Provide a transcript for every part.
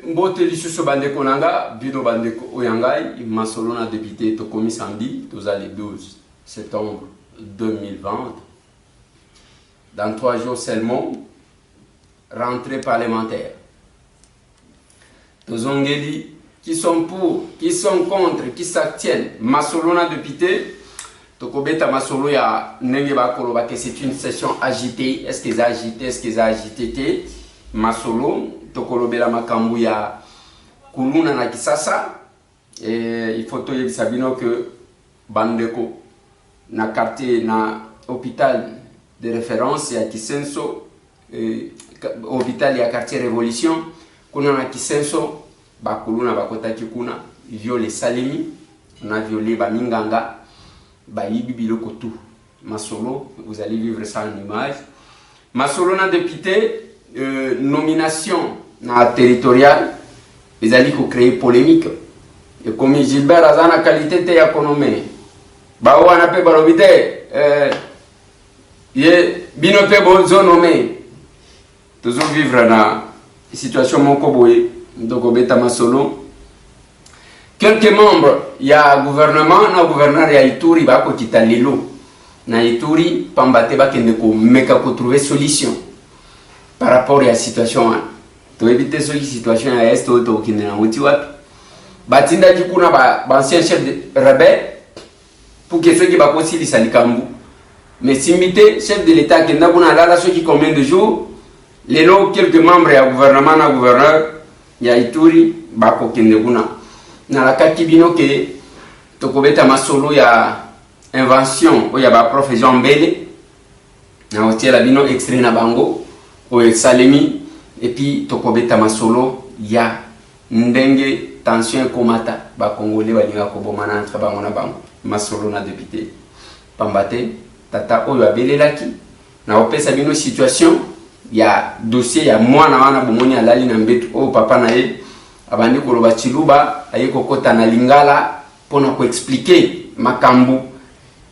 Mbote lisusu bandeko nanga, bino bandeko oyangai, masolo na député Tokomi Sambi, toza le 12 septembre 2020. Dans 3 jours seulement, rentrée parlementaire. Tozongeli, qui sont pour, qui sont contre, qui s'abstiennent. Masolo na député, Tokobeta masolo ya nenge bakoloba que c'est une session agitée. Est-ce qu'ils ont agité, est-ce qu'ils ont agité? Masolo, Tokolobela makambu ya kuluna na kisasa. Et il faut toye sabino que bandeko na quartier na hôpital de référence ya Kisenso, hôpital ya quartier Révolution, kuna na Kisenso bakuluna bakotaki kuna violé Salimi, on a violé Baminganga, Bayibi biloko tout. Masolo, vous allez vivre ça en image. Masolo na député nomination na territorial, ils allaient créer polémique. Et comme Gilbert a la qualité de l'économie, Baouana pe balobite, bino pe bonzo nommé. Toujours vivre na situation monkoboye, donc obeta masolo. Quelques membres, il y a gouvernement, na gouverneur ya Ituri bako kitalilo. Na Ituri pambate bakende ko meka ko trouver solution par rapport à la situation. To éviter cette situation à est to kinde na muti wapi. Batinda kikuna ba ancien chef de rebelle pour que ceux qui ba kosili salikambu. Mais simité chef de l'état qui n'a pas la ceux qui combien de jours les lots quelques membres ya gouvernement na gouverneur ya Ituri ba ko kende kuna. Na la kakibino ke tokobeta masolo ya invention o ya ba profession mbele na hotel bino extrait na bango o Salemi et puis tokobeta masolo ya ndenge tension komata ba congolais balinga ko bomana entre bango na bango masolo na député pambate tata oyo abelelaki na opesa bino situation ya dossier ya mwana wana bomoni alali na mbetu o papa na ye abandi koloba Chiluba aye kokota na Lingala pona ko expliquer makambu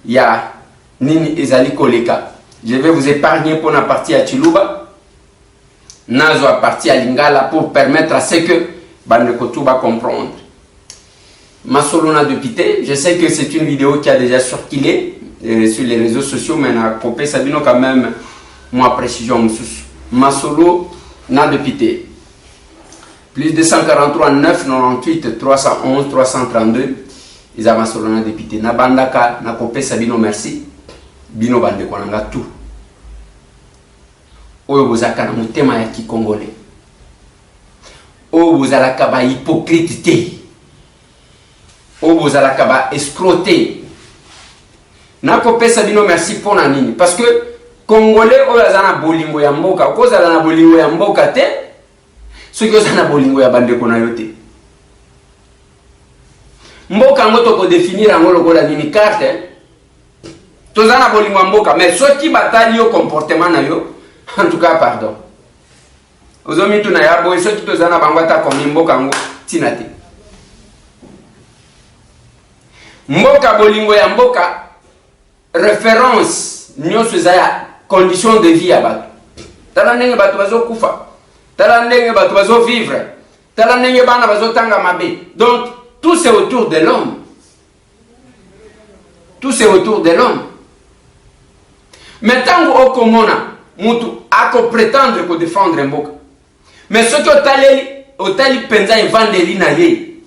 ya nini ezali koleka. Je vais vous épargner pour la partie à Chiluba nazo a partie à Lingala pour permettre à ce que bande kotuba comprendre. Masolo na député, je sais que c'est une vidéo qui a déjà circulé sur les réseaux sociaux, mais na copé sabino quand même moi précision Masolo na député. Plus de 143 9 98 311 332 ils avaient Masolo na député. Na bandaka na copé sabino merci. Bino bande konanga tout. Oyo bozaka na mutema ya Kikongolais. Oyo bozalaka ba hypocrite te. Oyo bozalaka ba escroté. Na kopesa bino merci pona nini parce que Congolais oyo azana bolingo ya mboka, kozala na bolingo ya mboka te. Soki ozana bolingo ya bande kona yote. Mboka ngo toko définir ngo lokola nini carte. Tozana bolingo ya mboka mais soki batali yo comportement na yo en tout cas pardon. Ozomi tu na yabo soki tozana bangwata komi mboka ngo tinate. Mboka bolingo ya mboka référence nyonso za condition de vie ya bato. Tala ndenge bato bazo kufa. Tala ndenge bato bazo vivre. Tala ndenge bana bazo tanga mabe. Donc tout c'est autour de l'homme. Tout c'est autour de l'homme. Mais tango okomona mutu ako prétendre ko défendre mboka. Mais ce que otali penza evangeli na ye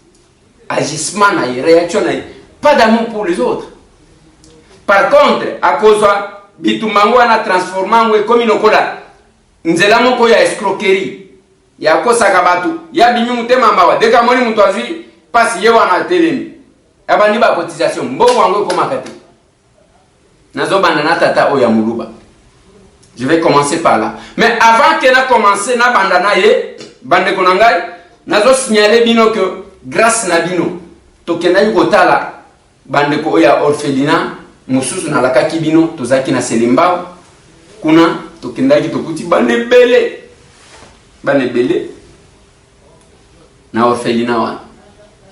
agissement na ye réaction na ye pas d'amour pour les autres. Par contre à cause bitumango na transformango comme inokola nzela moko ya escroquerie ya kosa kabatu ya binyu tema mawa deka moni mutu azwi pasi ye wana telemi abandi ba cotisation mbongo wango koma kati nazo banda na tata oya muluba. Je vais commencer par là. Mais avant que na commencer na bandana ye bande konangai nazo signaler bino que grâce na bino tokenda yikotala bande ko ya orphelinat mususu na lakaki bino tozaki na Selembao kuna tokenda ki tokuti bande bele na orphelinat wana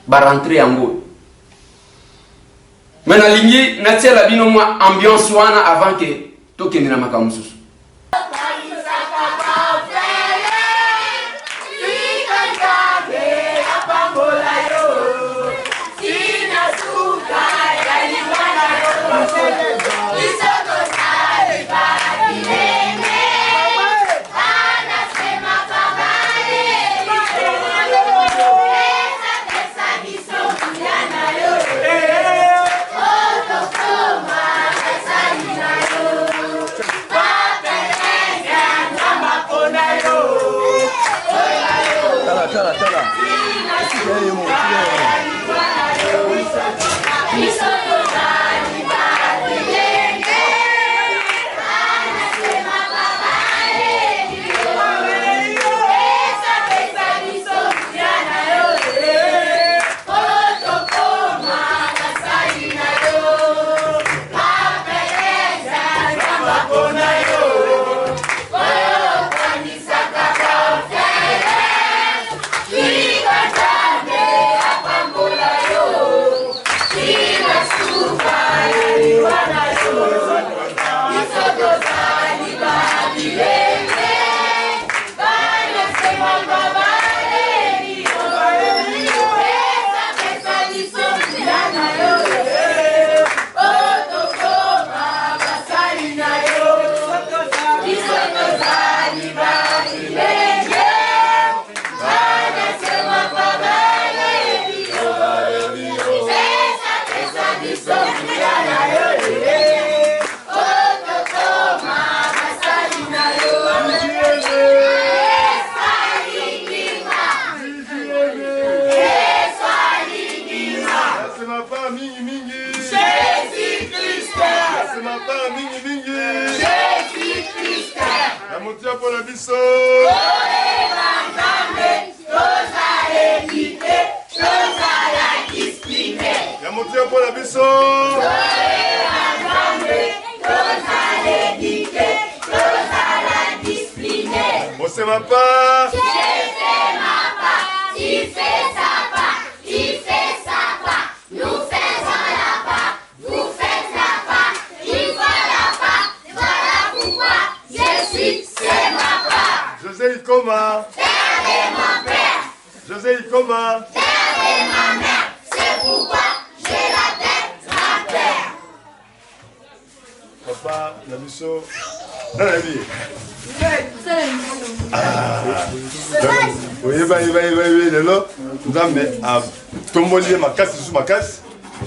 ba rentrer yango. Mais na lingi na tiela bino moi ambiance wana avant que tokenda na makamususu.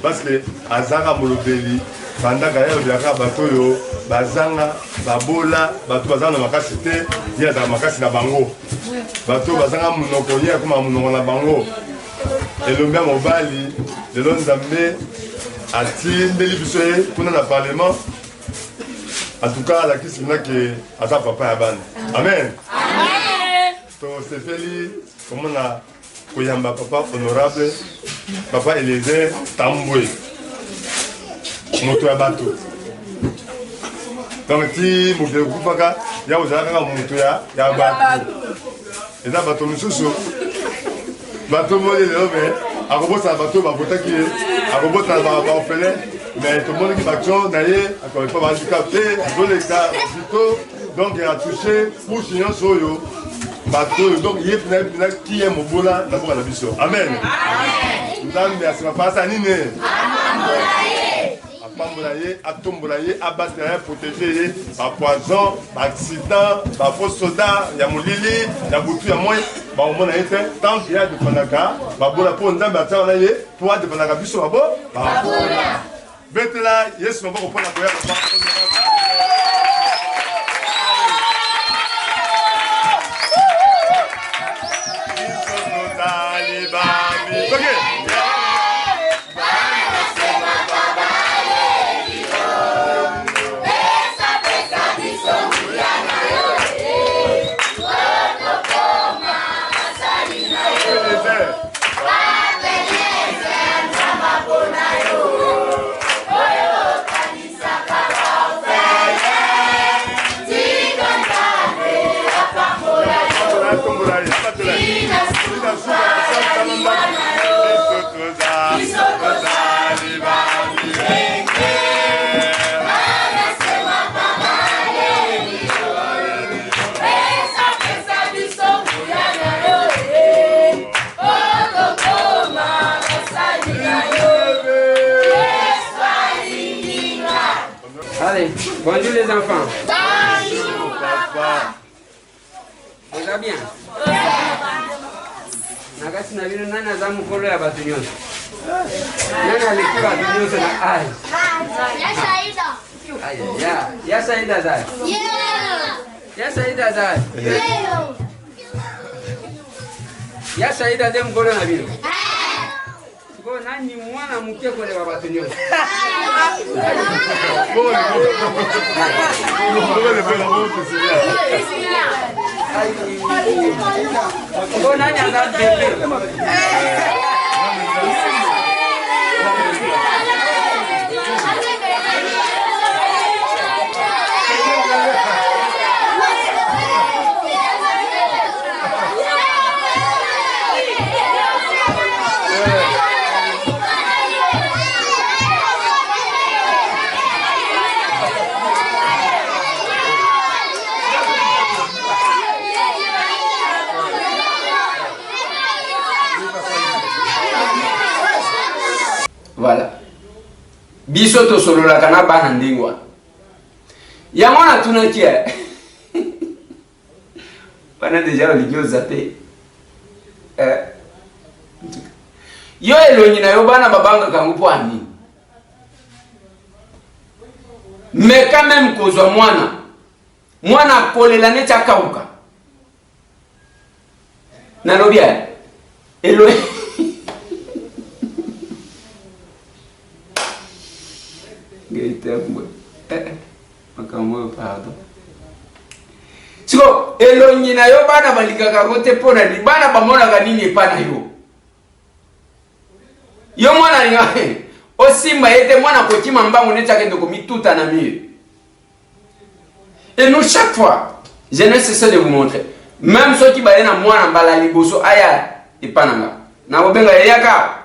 Parce que Azara Molobeli, Bandaka Yaka Batoyo, Bazanga, Babola, Bato Bazanga Makasi, il y a Makasi na Bango. Bato Bazanga Monokonia comme Monona Bango. Et le même Obali, le Lonzambe, Atin, Delibusoye, pour le Parlement. En tout cas, la question est que Asa Papa Yaban. Amen. Amen. Donc, c'est Feli, comment on a Koyamba Papa honorable, Papa Eliezer Tamboué, Moto ya Bato. Donc, si vous voulez vous faire, il y a aussi un Moto ya Bato. Et ça, Bato Moussoussou. Bato Molé, à robot, ça Bato, Babota qui est, à robot, ça va orphelin, mais tout le monde qui va naïe, encore une fois, handicapé, dans les cas, donc il a touché pour Chignon Soyo. Donc, il y a qui est mon bola d'abord à la mission. Amen. Amen. Merci, ma passe à Nine. À Pambolaye, à Tombolaye, à Batterie, protéger, à poison, à accident, à faux soldat, il y a mon lili, il y a beaucoup de moins. Au moins, tant qu'il y a de Panaka, Babola pour un temps, pour de Panaka, Bissou, Babola. Betela, yes, on va reprendre la prière. Allez, bonjour les enfants. Bonjour papa. Vous allez bien? Nakati na vile nani azamu kolo ya batu nyonso. Nani alikuwa batu nyonso na ai. Ya Saida. Ya Saida zai. Ya Saida zai. Ya Saida dem kolo na vile. Kwa nani mwana mke kole wa batu nyonso. Kwa nani azamu bebe. Voilà. Bisoto solo la kana bana ndingwa. Yamona tunakia. Bana déjà ligio zappé. Yo elongi na yo bana babanga kangu po ani. Mais quand même kozwa mwana kolela neti akauka. Nalobia elo pardon. Siko elongi na yo bana balikaka kote pona ni bana bamona kanini pana yo. Yo mwana ni osimba yete mwana kotima mbangu neti akende komituta na mire. Et nous chaque fois, je ne cesse de vous montrer. Même ceux qui baillent na mwana mbala liboso aya ipananga. Na bobenga yaka.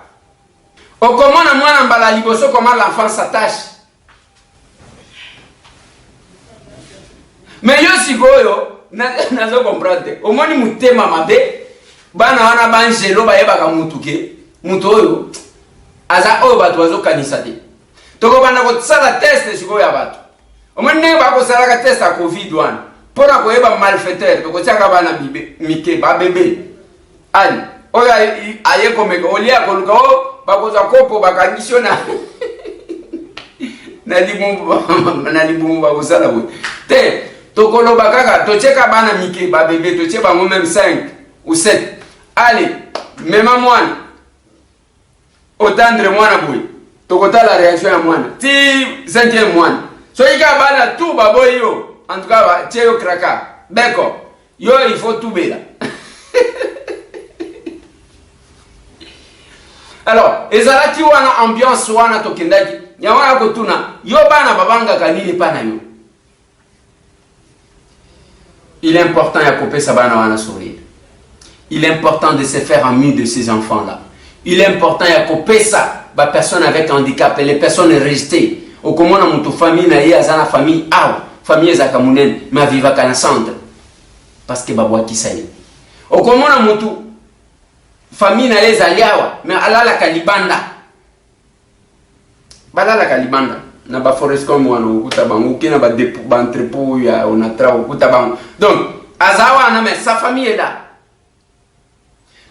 O comment na mwana mbala liboso comment l'enfant s'attache. Mais yo sikoyo nazo comprendre. Au moins mutema mabe bana wana banjelo bayebaka mutuke. Mutu oyo aza oyo bato bazo kanisa te. Toko bana ko tsala test sikoyo ya bato. Au moins ne ba ko sala ka test a covid wana. Pona ko yeba malfaiteur toko tsaka bana bibe mike ba bebe. Ali oya aye komeka olia ko luka o ba ko za kopo ba kandisiona. Na libumu ba ko sala bo. Te tokolo bakaka tocheka bana mike ba bébé toche ba même 5 ou 7 allez même mwana otandre mwana boy tokota la réaction ya mwana ti 5e mwana so ika bana tout ba boy yo en tout cas ba tio kraka beko yo il faut tout bela. Alors ezalaki wana ambiance wana tokendaki nyawana kotuna yo bana babanga kanini pana yo. Il est important à couper sa banane à sourire. Il est important de se faire ami de ces enfants-là. Il est important à couper ça. Les personnes avec handicap et les personnes restées. Au comment on a famille na ya zana famille ah famille zakamunen ma viva kana centre parce que babwa kisai. Au comment on a mutu famille na les aliawa mais ala la kalibanda. Bala la kalibanda. Na ba forest comme wano ukuta bangu kina ba entrepôt ya onatra ukuta bangu donc azawa na mais sa famille est là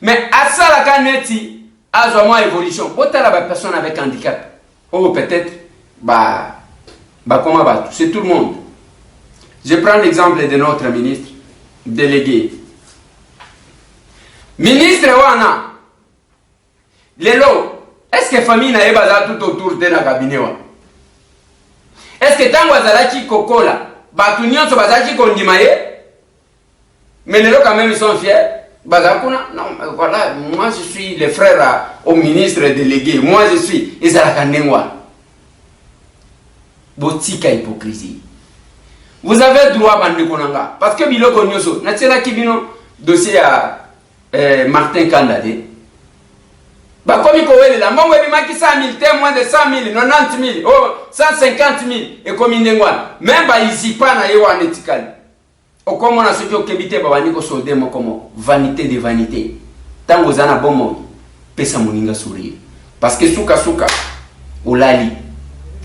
mais asala kaneti azwa moi évolution potala ba personne avec handicap ou peut-être comment va c'est tout le monde. Je prends l'exemple de notre ministre délégué ministre wana lelo est-ce que famille na eba za tout autour de la cabinet wa. Est-ce que tango azalaki kokola batu nyonso bazalaki kondima ye mais lelo quand même ils sont fiers bazakuna non voilà moi je suis le frère au ministre délégué moi je suis ezalaka ndengwa botika hypocrisie. Vous avez droit bande konanga parce que biloko nyonso natira kibino dossier à Martin Kandade ba komi ko welela mbongo ebimaki 100 000 moins de 100 000 90 000 oh 150 000 et komi ndengwa même ba isipa na yewa netikali okomo na soki okebite ba baniko solde mokomo vanité de vanité tango zana bomo pesa moninga sourire parce que suka olali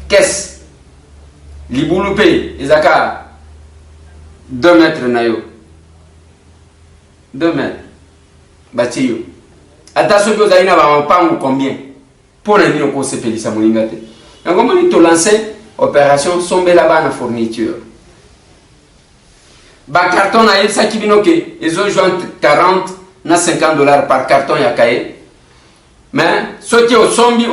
qu'est-ce libulupe ezaka 2 mètres na yo 2 mètres batiyo. Attention que vous avez un combien pour les gens qui se pèlent à Moninga. Donc, comment on lance opération somber là-bas en fourniture. Bah, carton à ça qui vient ok. Ils ont joué 40 à 50 $ par carton et à cahier. Mais ceux qui ont sombi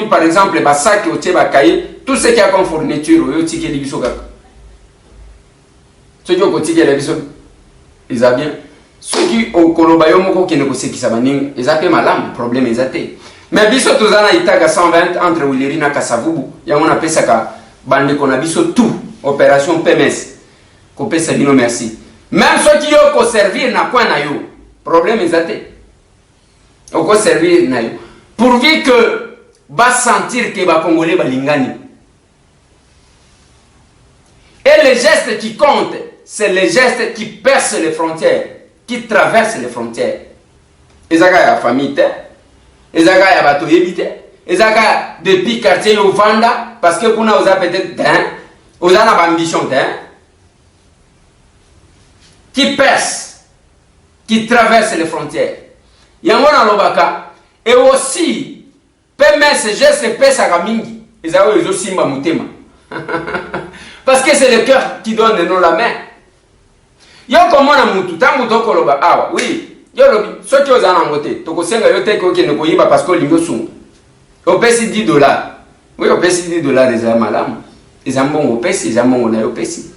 par exemple, bah, sac au thé, bah, cahier, tout ce qui a comme fourniture, au ticket de bisoga. Ceux qui ont ticket de bisoga, ils ont bien. Ceux qui ont kolobayomoko qui ne connaissent pas sabaning, ils appellent malam, problème ils athées. Mais biso tozana itaga 120 entre Willerina Kasavubu, ya on appelle ça ka bande qu'on a biso tout opération PMS. Kopé sabino merci. Même ceux qui ont ko servir na quoi na yo, problème ils athées. On ko servir na yo. Pourvu que va sentir que ba congolais ba lingani. Et les gestes qui comptent, c'est les gestes qui percent les frontières. Qui traversent les frontières. Ezaka ya famille, ezaka ya bato yebite, ezaka depuis quartier au Vanda, parce que kuna oza peut-être oza na ambition qui perce qui traversent les frontières. Yangona lobaka et aussi PMS geste pesa kamingi. Ezao ezo simba mutema. Parce que c'est le cœur qui donne non la main. Yo komona mutu tangu toko loba awa. Oui, yo lobi soki ozana ngote toko senga yo teke okende koyiba parce que lingo sunga. Opesi $10. Oui, opesi $10 eza malamu. Eza mbongo opesi, eza mbongo na yo opesi.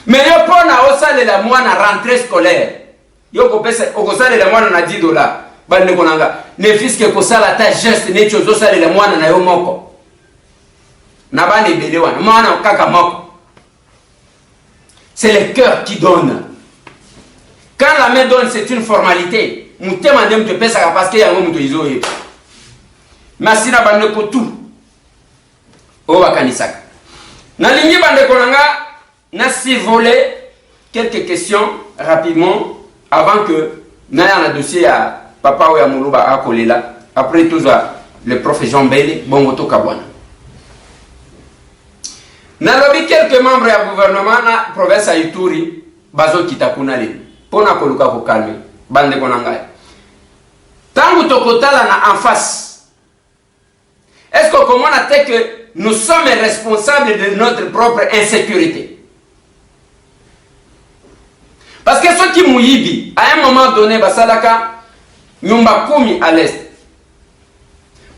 Mais yo pona osalela mwana rentrée scolaire. Yo kopesa okosalela mwana na $10. Bande konanga ne fiske kosala ta geste ne chozo salela mwana na yo moko. Na bane bele wana mwana kaka moko. C'est le cœur qui donne. Quand la main donne, c'est une formalité. Mutema ndem te pesa parce que yango muto izoye. Masina bande ko tout. O bakanisaka. Na lingi bande konanga na survoler quelques questions rapidement avant que naya na dossier à papa ou ya muluba akolela. Après tout ça, le prof Jean Bele bongo to kabwana. Na lobi quelques membres ya gouvernement na province ya Ituri bazo kitakuna le. Pona koluka ko calmer bande konanga. Tangu tokotala na en face. Est-ce que comment on a que nous sommes responsables de notre propre insécurité? Parce que ceux qui mouyibi, à un moment donné, basalaka, nyumba kumi à l'est.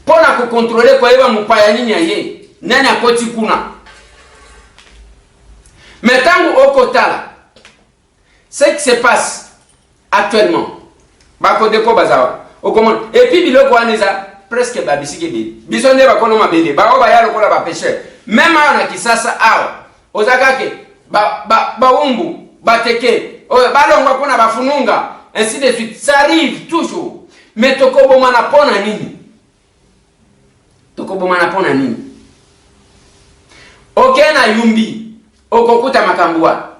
Pour na contrôler quoi eva mupaya nini aye, nani akoti kuna. Mais tangu okotala, ce qui se passe actuellement, bako deko bazawa, okomon, et puis biloko aneza, presque babisike beli bisonde bakono mabele ba o bayalo kola ba pêcheur même ana kisasa awa ozakake ba umbu bateke o balongwa kuna bafununga ainsi de suite, ça arrive toujours. Mais tokoboma na pona nini, tokoboma na pona nini? Ok na yumbi okokuta makambua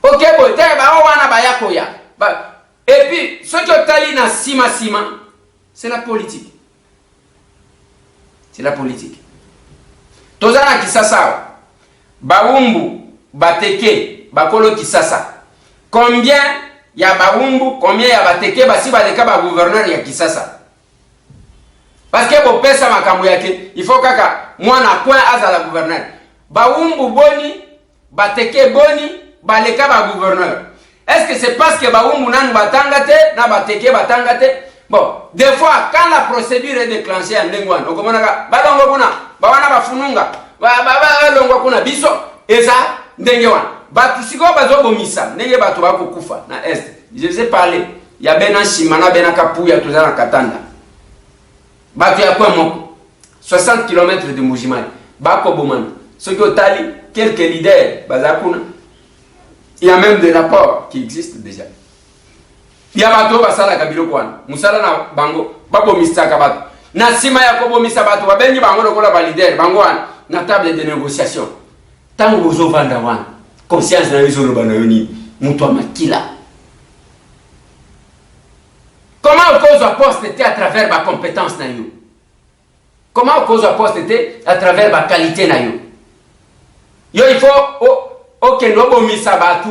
ok bote ba o wana bayako ya ba, et puis ce que tali na sima c'est la politique. C'est la politique. Tozana kisasa. Baumbu, bateke, bakolo kisasa. Combien ya baumbu, combien ya bateke, basi baleka ba gouverneur ya kisasa. Parce que bo pesa makambo yake, il faut kaka mwana point aza la gouverneur. Baumbu boni, bateke boni, baleka ba gouverneur. Est-ce que c'est parce que baumbu nanu batangate, na bateke batangate? Bon, des fois, quand la procédure est déclenchée en Lengwan, on commence à balongo kuna, bawana bafununga, balongo kuna biso, eza ndengewan. Batu siko bazo bomisa, ndenge batu bako kufa na est. Je vous ai parlé, il y a bena shimana bena kapuya tozana katanda. Batu ya kwa moko 60 km de Mujimai, bako bomana. Ce qui otali quelques leaders bazakuna. Il y a même des rapports qui existent déjà. Ya bato basala kabilo kwana musala na bango babo mistaka bato na sima ya kobo misa bato babengi bango lokola ba leader bango wana na table de négociation tango bozo vanda wana conscience na yozo lobana yoni mutu amakila. Comment cause à poste était à travers ma compétence na yo, comment cause à poste était à travers ma qualité na yo il faut ok lobo misa batu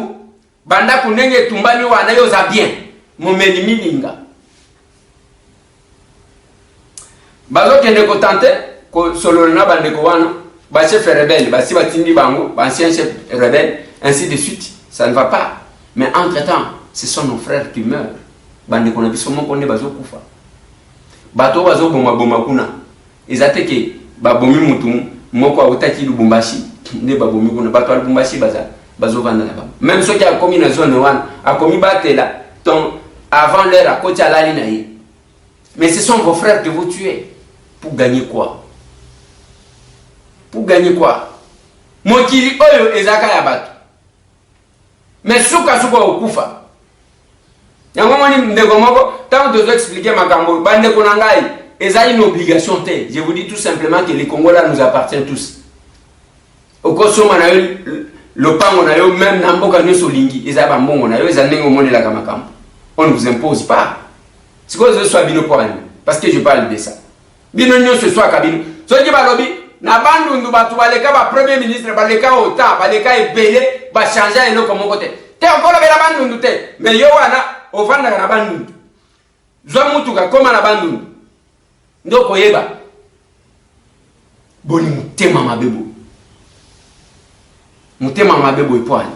banda kunenge tumbani wana yo za bien momeli milinga bazo kende ko tante ko solo na bande ko wana ba chef rebelle ba si batindi bango ba ancien chef rebelle ainsi de suite, ça ne va pas. Mais entre temps ce sont nos frères qui meurent bande ko na biso moko ne bazo kufa bato bazo bomba kuna ezate ke ba bomi mutu moko awutaki Lubumbashi ne ba bomi kuna bato Lubumbashi bazo vanda na ba même ceux qui a commis na zone wana a commis batela ton avant l'heure à côté à la ligne. Mais ce sont vos frères que vous tuez. Pour gagner quoi? Pour gagner quoi? Mokili oyo ezaka ya bato. Mais suka okufa. Yango moni ndeko moko tant de expliquer makambo bande konangai eza une obligation te. Je vous dis tout simplement que les Congolais nous appartiennent tous. Okosoma na yo le pango na yo même na mboka nyoso lingi eza ba mbongo na yo eza ndenge moni la makambo. On ne vous impose pas. C'est quoi ce soit bino pour nous? Parce que je parle de ça. Bino nyo ce soit kabino. So ki balobi na bandu ndu batu baleka ba premier ministre baleka ota baleka ebele ba changer eloko moko te. Te encore bela bandu ndu te. Mais yo wana ovanda na bandu zwa mutuka koma na bandu ndoko yeba boni mutema mabebo ipwani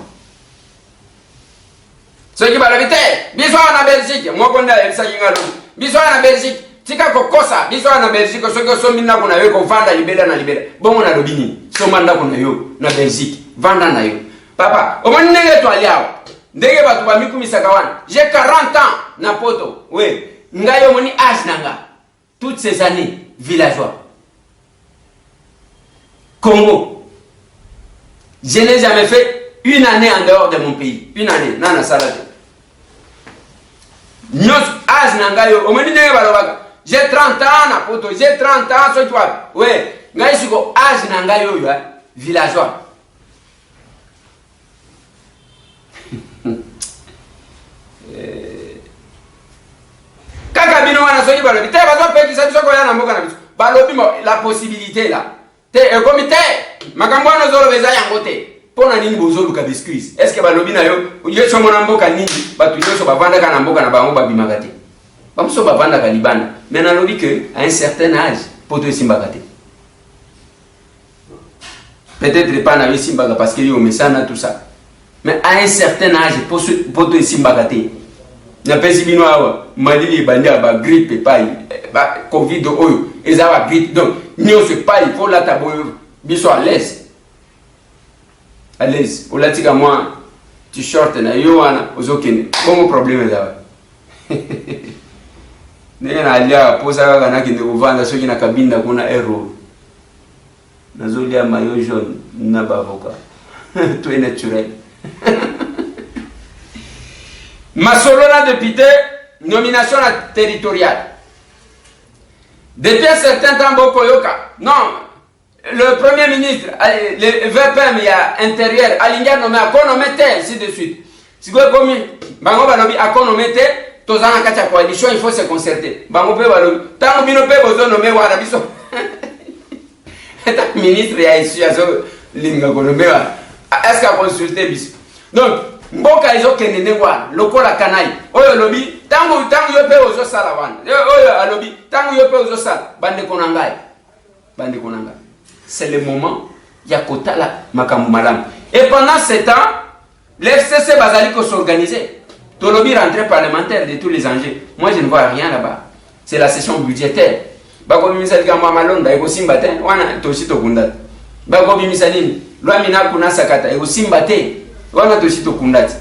soki balobite biso na Belgique moko nda elisa ngalo biso na Belgique tika kokosa biso na Belgique soki sombi na kuna yo ko vanda libela na libela bongo na lobini soma ndako na yo na Belgique vanda na yo papa omoni ndenge to aliawa ndenge batu ba mikumisaka wana j'ai 40 ans na poto we ngayo moni âge nanga toutes ces années villageois Congo je n'ai jamais fait une année en dehors de mon pays une année nana salade nyos âge nangayo omoni ndenge balobaka j'ai 30 ans na poto j'ai 30 ans so toi we ngayo siko âge nangayo yo villageois kaka bino wana soki balobi te bazopekisa biso koya na mboka na biso balobi la possibilité là te ekomi te makambo wana ozoloba eza yango te mpo na nini bozoluka biscuits est ce que balobi na yo yesomo na mboka nini bato nyonso bavandaka na mboka na bango babimaka te bamoso bavandaka libanda mais nalobi que à un certain âge poto esimbaka te peut-être pas na yo esimbaka parce que yo mesana tout ça mais à un certain âge poto esimbaka te na pesi bino awa malili banya ba grippe pai ba covid oyo eza ba grippe donc nyonso pai faut la tabo biso à l'aise olatika moi t-shirt na yo wana ozokene bongo problème eza ndenge na alia posa kaka nakende kovanda soki na kabinda kuna ero nazolia mayo jaune na bavoka tout est naturel Masolola député, nomination territoriale. Depuis un certain temps, Bokoyoka. Non, le premier ministre, le VPM, il y a intérieur, Alinga nommé, Akonomé, ainsi de suite. Si vous avez Bango Balobi, Akonomé, Tozana Kacha coalition, il faut se concerter. Bango Pe Balobi, Tango Binope, Bozo nommé Warabiso. Le ministre, il y a ici, Linga Konomé, est-ce qu'il a consulté Biso? Donc, mboka ezokende ne wana lokola kanai oyo lobi tango yo pe ozo sala wana oyo alobi tango yo pe ozo sala bande konangai c'est le moment ya kotala makambo malamu et pendant ce temps l'FCC bazali ko s'organiser to lobi rentrée parlementaire de tous les enjeux moi je ne vois rien là-bas c'est la session budgétaire bako bimisa kama malonda eko simba te wana toshito kunda bako bimisa nini lwa mina kuna sakata eko simba te wana toshito kundati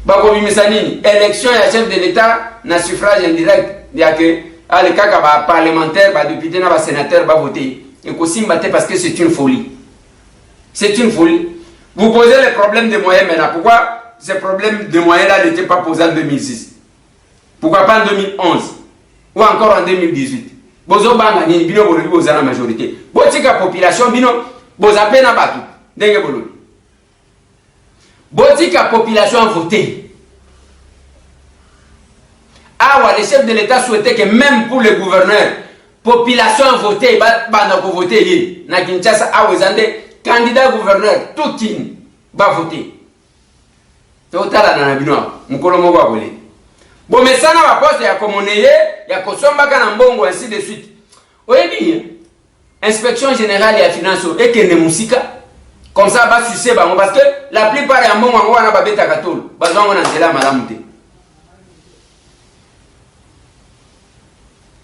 bako bimisa nini élection ya chef de l'état na suffrage indirect ya que ale kaka ba parlementaire ba député na ba sénateur ba voter et ko simba te parce que c'est une folie vous posez les problèmes de moyens maintenant pourquoi ces problèmes de moyens là n'étaient pas posés en 2006 pourquoi pas en 2011 ou encore en 2018 bozo banga nini bino bolobi boza na majorité botika population bino boza pena batu ndenge bolobi botika population voter. Ah, le chef de l'État souhaitait que même pour les gouverneurs, population voter, banda ko voter na Kinshasa awezande candidat gouverneur tout kin ba voter. Totala na bino mukolo moko akole. Bon mesana ba poste ya komoneye ya kosomba kana mbongo ainsi de suite. Oyebi inspection générale ya finance et que ne musika comme ça va sucer bango parce que la plupart ya mbongo ngo wana babeta katolo bazongo na nzela malamu te.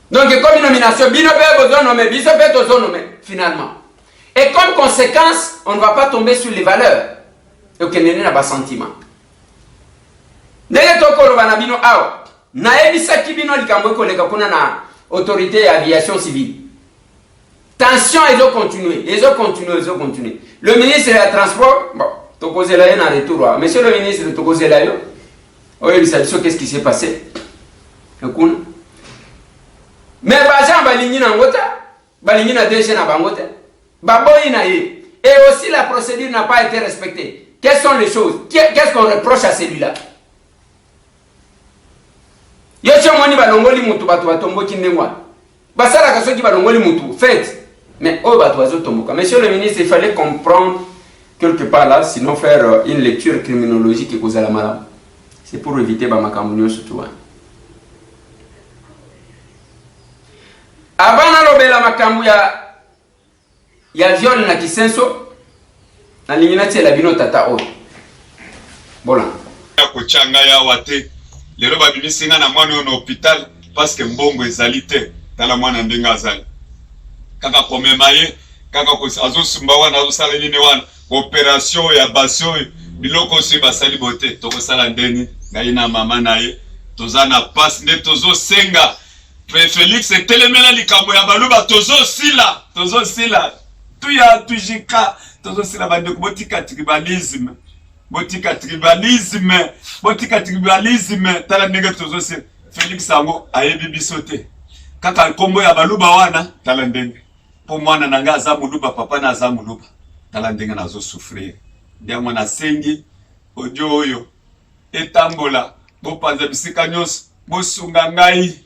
Donc comme une nomination bino pe besoin nommer biso pe tozo nommer finalement. Et comme conséquence, on ne va pas tomber sur les valeurs. Et que nene na ba sentiment. Ndenge tokolo bana bino awa na ebisaki bino likambo ko leka kuna na autorité aviation civile. Tension ils ont continué. Le ministre des Transports, bon, Tokozé là en retour. Monsieur le ministre de Tokozé là, qu'est-ce qui s'est passé? Mais Bajan Baligni Nangota, Baligni na déchet na Bangote, Baboy naïe. Et aussi la procédure n'a pas été respectée. Quelles sont les choses? Qu'est-ce qu'on reproche à celui-là? Yocho moni balongoli mutu batu batombo kindengwa. Basara kasoki balongoli mutu. Faites. Mais oh batoiseau tomboka. Monsieur le ministre, il fallait comprendre quelque part là, sinon faire une lecture criminologique et cause à la malade. C'est pour éviter bamakamunyo surtout. Avant nalobela makambu ya viol na kisenso na lingina tela bino tata oyo. Bola. Ko changa ya wate. Lero babimisi nga na mwana na hôpital parce que mbongo ezali te. Tala mwana ndenga azali. Kaka komema ye, kaka ko azosumba wana azosala nini wana. Opération ya basio biloko se basali bote. Toko sala ndeni ngai na mama na ye. Tozana passe nde tozo senga. Félix telemela likambo ya baluba tozo sila tuya tujika tozo sila bande botika tribalisme tala ndenge tozo sila Félix ango ayebi bisote kaka kombo ya baluba wana tala ndenge po mwana nanga aza muluba papa na aza muluba tala ndenge nazo souffrir ndiamo na sengi ojo oyo etambola bopanza bisika nyos bosunga ngai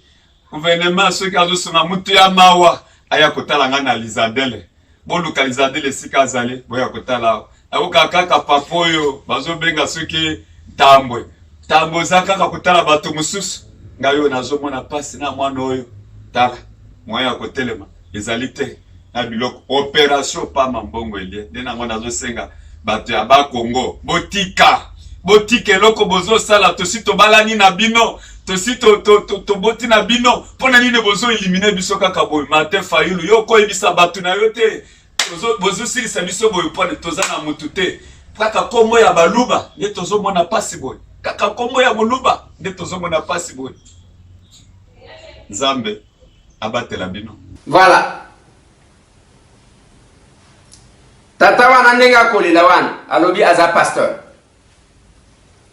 gouvernement ceux qui ont songa mutu ya mawa aya kotala nga na Lizadele bo localisatele sika azale boya kotala akoka kaka papoyo bazo benga soki tambo za kaka kotala bato mususu ngayo nazomona pasi na mwana oyo tala moya kotelema ezali te na biloko opération pa mambongo elie nde nango nazosenga bato ya ba Congo botika eloko bozo sala tosi tobalani na bino tosi to boti na bino pona nini bozo eliminer biso kaka boy Martin Fayulu yo ko ebisa batu na yo te bozo silisa biso boy pona toza na mutu te kaka kombo ya baluba nde tozo mona pasi boy kaka kombo ya boluba nde tozo mona pasi boy Nzambe abatela bino. Voilà. Tata wana ndenga kolela wana alobi aza pasteur.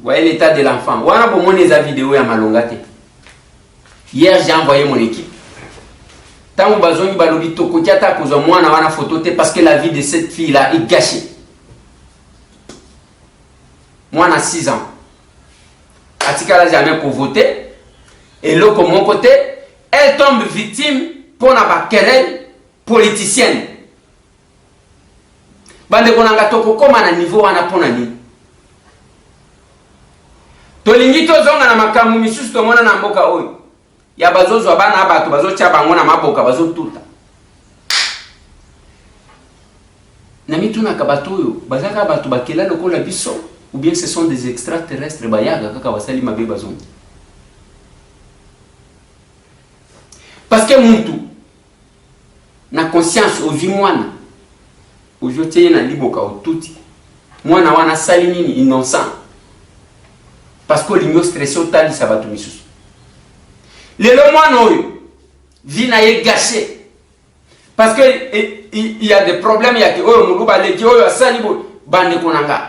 Voyez l'état de l'enfant. Wana pour mon vidéo ya malongate. Hier j'ai envoyé mon équipe. Tant bazoni balobi toko tiata kozo mwana wana photo te parce que la vie de cette fille là est gâchée. Mwana 6 ans. Atikala jamais pour voter et l'autre mon côté, elle tombe victime pour na querelle politicienne. Bande konanga toko koma na niveau wana pona ni. Tolingi tozonga na makamu misusu tomona na mboka oyo. Ya bazozo bana abatu bazocha bango na maboka bazotuta. Na mituna kabato oyo bazaka batu bakela lokola biso ou bien ce sont des extraterrestres bayaga kaka basali mabe bazongi. Parce que muntu na conscience ovi mwana ojote na liboka otuti mwana wana sali nini innocent parce que l'igno stressé otali sabatu misusu lelo mwana oyo vie na ye gâché parce que il y a des problèmes ya ki oyo muluba leki oyo asali bo bande konanga.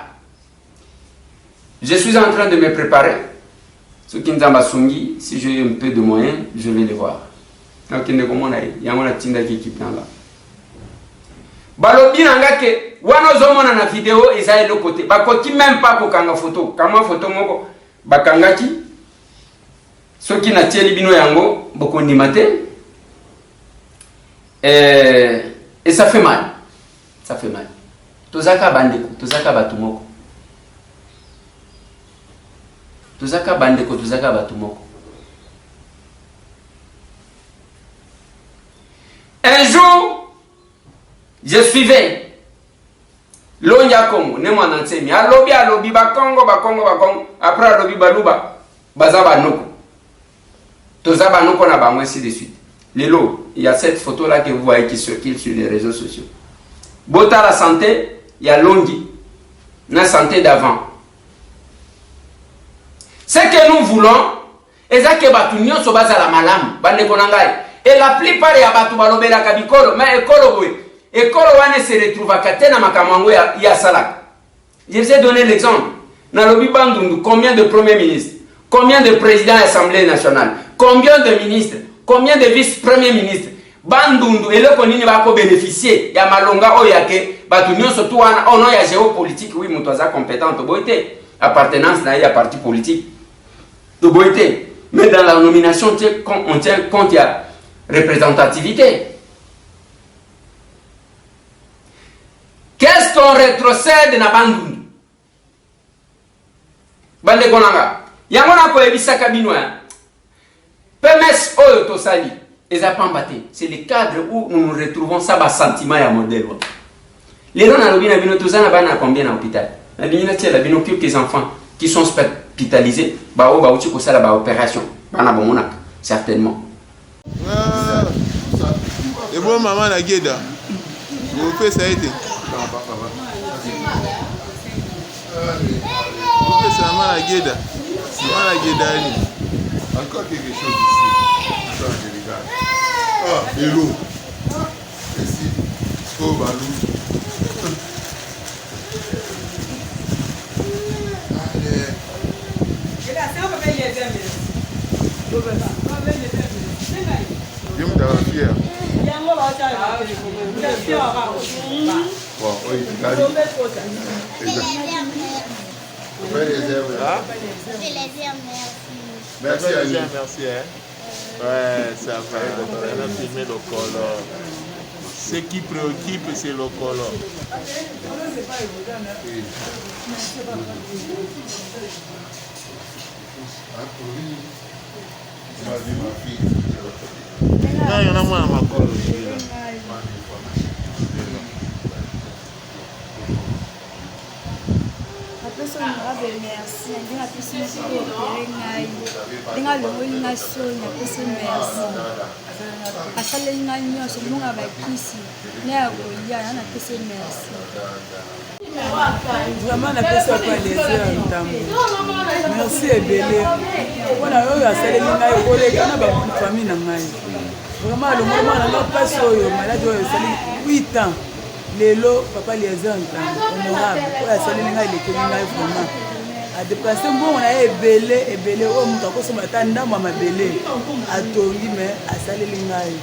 Je suis en train de me préparer ce qui nzamba sungi si j'ai un peu de moyens je vais les voir. Donc ne komona yango na tinda ki équipe là. Balobi nanga ke wana zomona na vidéo eza le côté bakoki même pas kokanga photo kama photo moko bakangaki soki na tieli bino yango bokondi maté et ça fait mal tozaka bandeko tozaka batu moko un jour je suivais Lonya Congo, ne mwana nsemi. Alobi ba Congo. Après alobi baluba bazaba noko. Tozaba noko na bango ainsi de suite. Lelo, il y a cette photo là que vous voyez qui circule sur les réseaux sociaux. Bota la santé, il y a Longi. La santé d'avant. Ce que nous voulons, c'est que batu nyonso bazala malamu, bande konangai. Et la plupart ya batu balobela kabikolo, mais ekolo boy. Et quand on se retrouve à Katena Makamango ya Salak. Je vous ai donné l'exemple. Nalobi Bandundu, combien de premiers ministres, combien de présidents de l'Assemblée nationale, combien de ministres, combien de vice-premiers ministres. Bandundu, et le konini va bénéficier. Ya Malonga Oyake, Batunyo surtout on a ya géopolitique, oui, Moutaza compétent, Toboité. Appartenance na ya parti politique. Toboité. Mais dans la nomination, on tient compte, il y a représentativité. Qu'est-ce qu'on rétrocède na Bandundu? Bande konanga. Yango na ko ebisa kabino ya. PMS oyo tosali. C'est le cadre où nous nous retrouvons ça bas sentiment et modèle. Les gens dans le tous ans à combien à l'hôpital. La quelques enfants qui sont hospitalisés, opération, certainement. Et bon maman la guéda. Vous faites ça été. Vous faites ça maman la guéda. Maman la guéda. Encore quelque chose ici. Attends, je regarde. Ah, et l'eau. Ici. Oh, balou. Je me t'avais fier. Bon, oui, merci à vous. Merci. Ouais, ça va. On a filmé le color. Ce qui préoccupe, c'est le color. Non, il y en a moins à ma colo. Merci. Vraiment, on appelle ça quoi les heures. Merci et belé. On a eu à saler une famille. Vraiment, le moment où on a passé au malade, 8 ans. Les lots, papa les heures, honorable. On a salé les vraiment. À déplacer, bon, on a belé, oh, mon temps, ça m'a tendance à ma belé. À Tongi, mais à saler les gailles.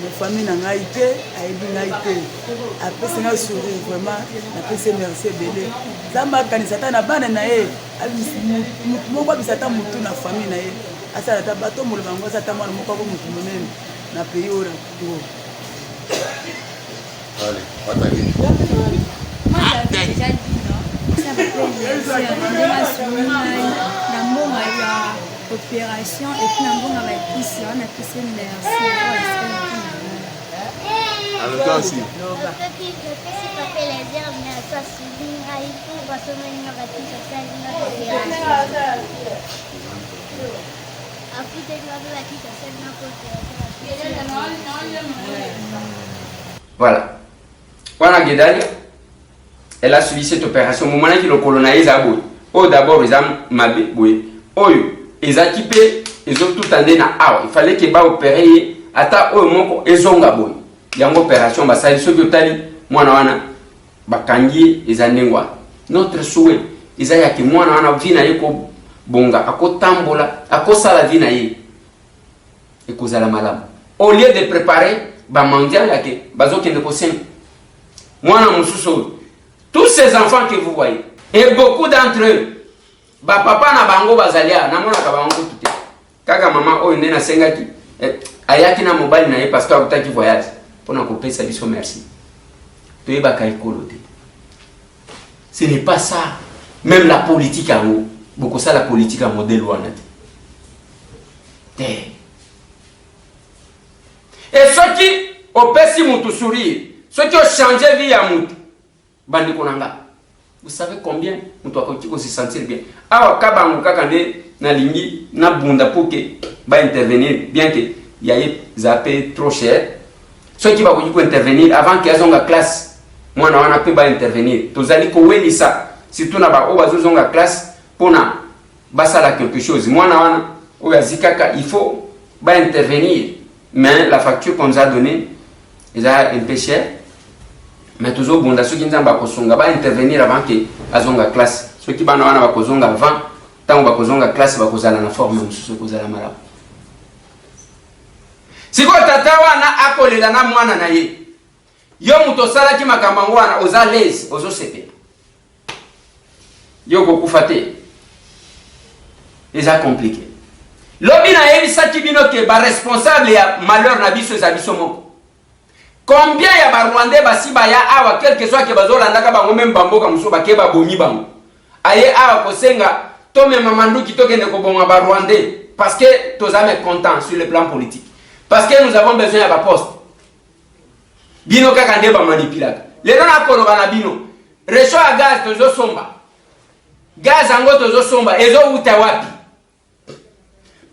Mes familles n'ont pas été, à été. Après, c'est un sourire, vraiment. Après, c'est merci, belé. Ça m'a quand il s'attend à banane, mon papa s'attend à mon la famille. À ça, la bateau, mon bango, ça t'amène mon papa, mon même. Na pays où allez, attaquez. Moi, j'avais déjà dit, non? Ça me fait plaisir. Opération et puis on va ici, on a tous merci. Alors toi aussi. Voilà. Wana Guédali, elle a suivi cette opération. Au moment où il a colonisé Aboui, oh d'abord ils ont mabé, oui, oh ils ont équipé, ils ont tout amené na ah, il fallait qu'ils va opérer, ata oh mon ils ont Aboui. Il y a une opération, bah ça ils sont totali, moi wana, bah kangi ils ont n'engwa. Notre souhait, ils ont yaki moi wana vina yeko bonga, ako tambola, ako sala vina yi, et cause la malam. Au lieu de préparer, bah mondial yaki, bah zo qui ne possible. Moi na mususo. Tous ces enfants que vous voyez, et beaucoup d'entre eux, bah papa na bango bazalia, na mona ka bango tout. Kaka maman o nena sengaki, ayaki na mobile na ye parce que akutaki voyage. Pona ko pesa biso merci. Toye ba kai kolote. Ce n'est pas ça. Même la politique à vous, beaucoup ça la politique à modèle wana. Et ceux qui ont pesi mutu sourire, ceux qui ont changé vie à mutu. Vous savez combien on doit se sentir bien. Alors, quand na lingi na bunda pour que va intervenir, bien que y ait zappé trop cher. Ceux qui vont intervenir avant qu'ils aient la classe, moi on peut pas intervenir. Tous allez couper ça. Si tu n'as pas la classe pour na basala quelque chose. Moi il faut pas intervenir. Mais la facture qu'on nous a donnée, est un peu cher. Mais toujours bon, ceux qui ne sont pas intervenir avant que la classe. Ceux qui ne sont pas avant, tant que la classe, ils vont la forme, ceux qui sont malade. Si vous avez un accolé dans la moine, yo mutosala ki makamangwana oza l'aise ozo sepe. Yo beaucoup faté. C'est compliqué. Lobi na yebi saki bino ke ba responsable ya malheur na biso za biso moko. Combien ya ba Rwandais basi ba ya awa quel que soit ke bazolanda ka bango même bamboka muso ba ke ba bomi bango. Aye awa kosenga to me mamandu ki tokende ko bonga ba Rwandais parce que tozame content sur le plan politique. Parce que nous avons besoin de la poste. Bino kakande ba manipulaka. Les gens na koloba na bino. Réchaud à gaz tozo somba. Gaz ango tozo somba. Ezo uta wapi.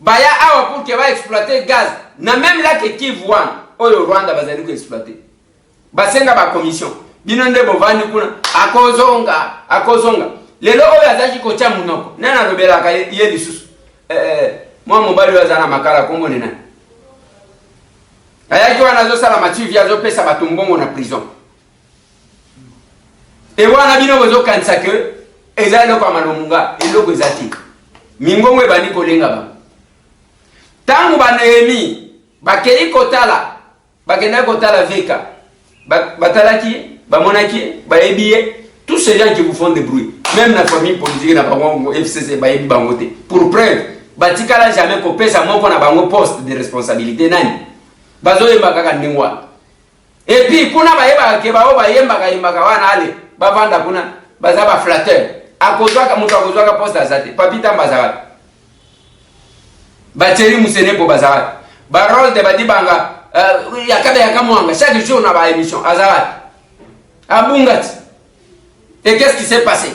Baya awa pour que va exploiter gaz. Na même là que Kivu wana. Oyo Rwanda bazali ko exploiter. Basenga ba commission. Bino nde bovani kuna. Akozonga. Lelo oyo azaki ko tia munoko. Nana robela ka ye lisusu. Moi mobali wazana makala kombo nena. Ayaki wana zo sala mativi azo pesa batumbongo na prison. Et wana bino bozo kanisa que ezali ko malomunga eloko ezati. Mingongo ebani kolenga ba. Tangu banemi bakei kotala bakenda kotala veka batalaki bamonaki baebiye tous ces gens qui vous font des bruits même la famille politique na bango FCC baebi bangote pour preuve batikala jamais ko pesa moko na bango poste de responsabilité nani bazo yemba kaka ndingwa et puis kuna bayeba ke bao bayemba ka wana ale bavanda kuna baza ba flatteur akozwaka mutu akozwaka poste azate papita mbazawati Bateri musene po bazawati. Barol de badibanga yakabe yakamwanga chaque jour na ba émission azawati. Abungati. Et qu'est-ce qui s'est passé?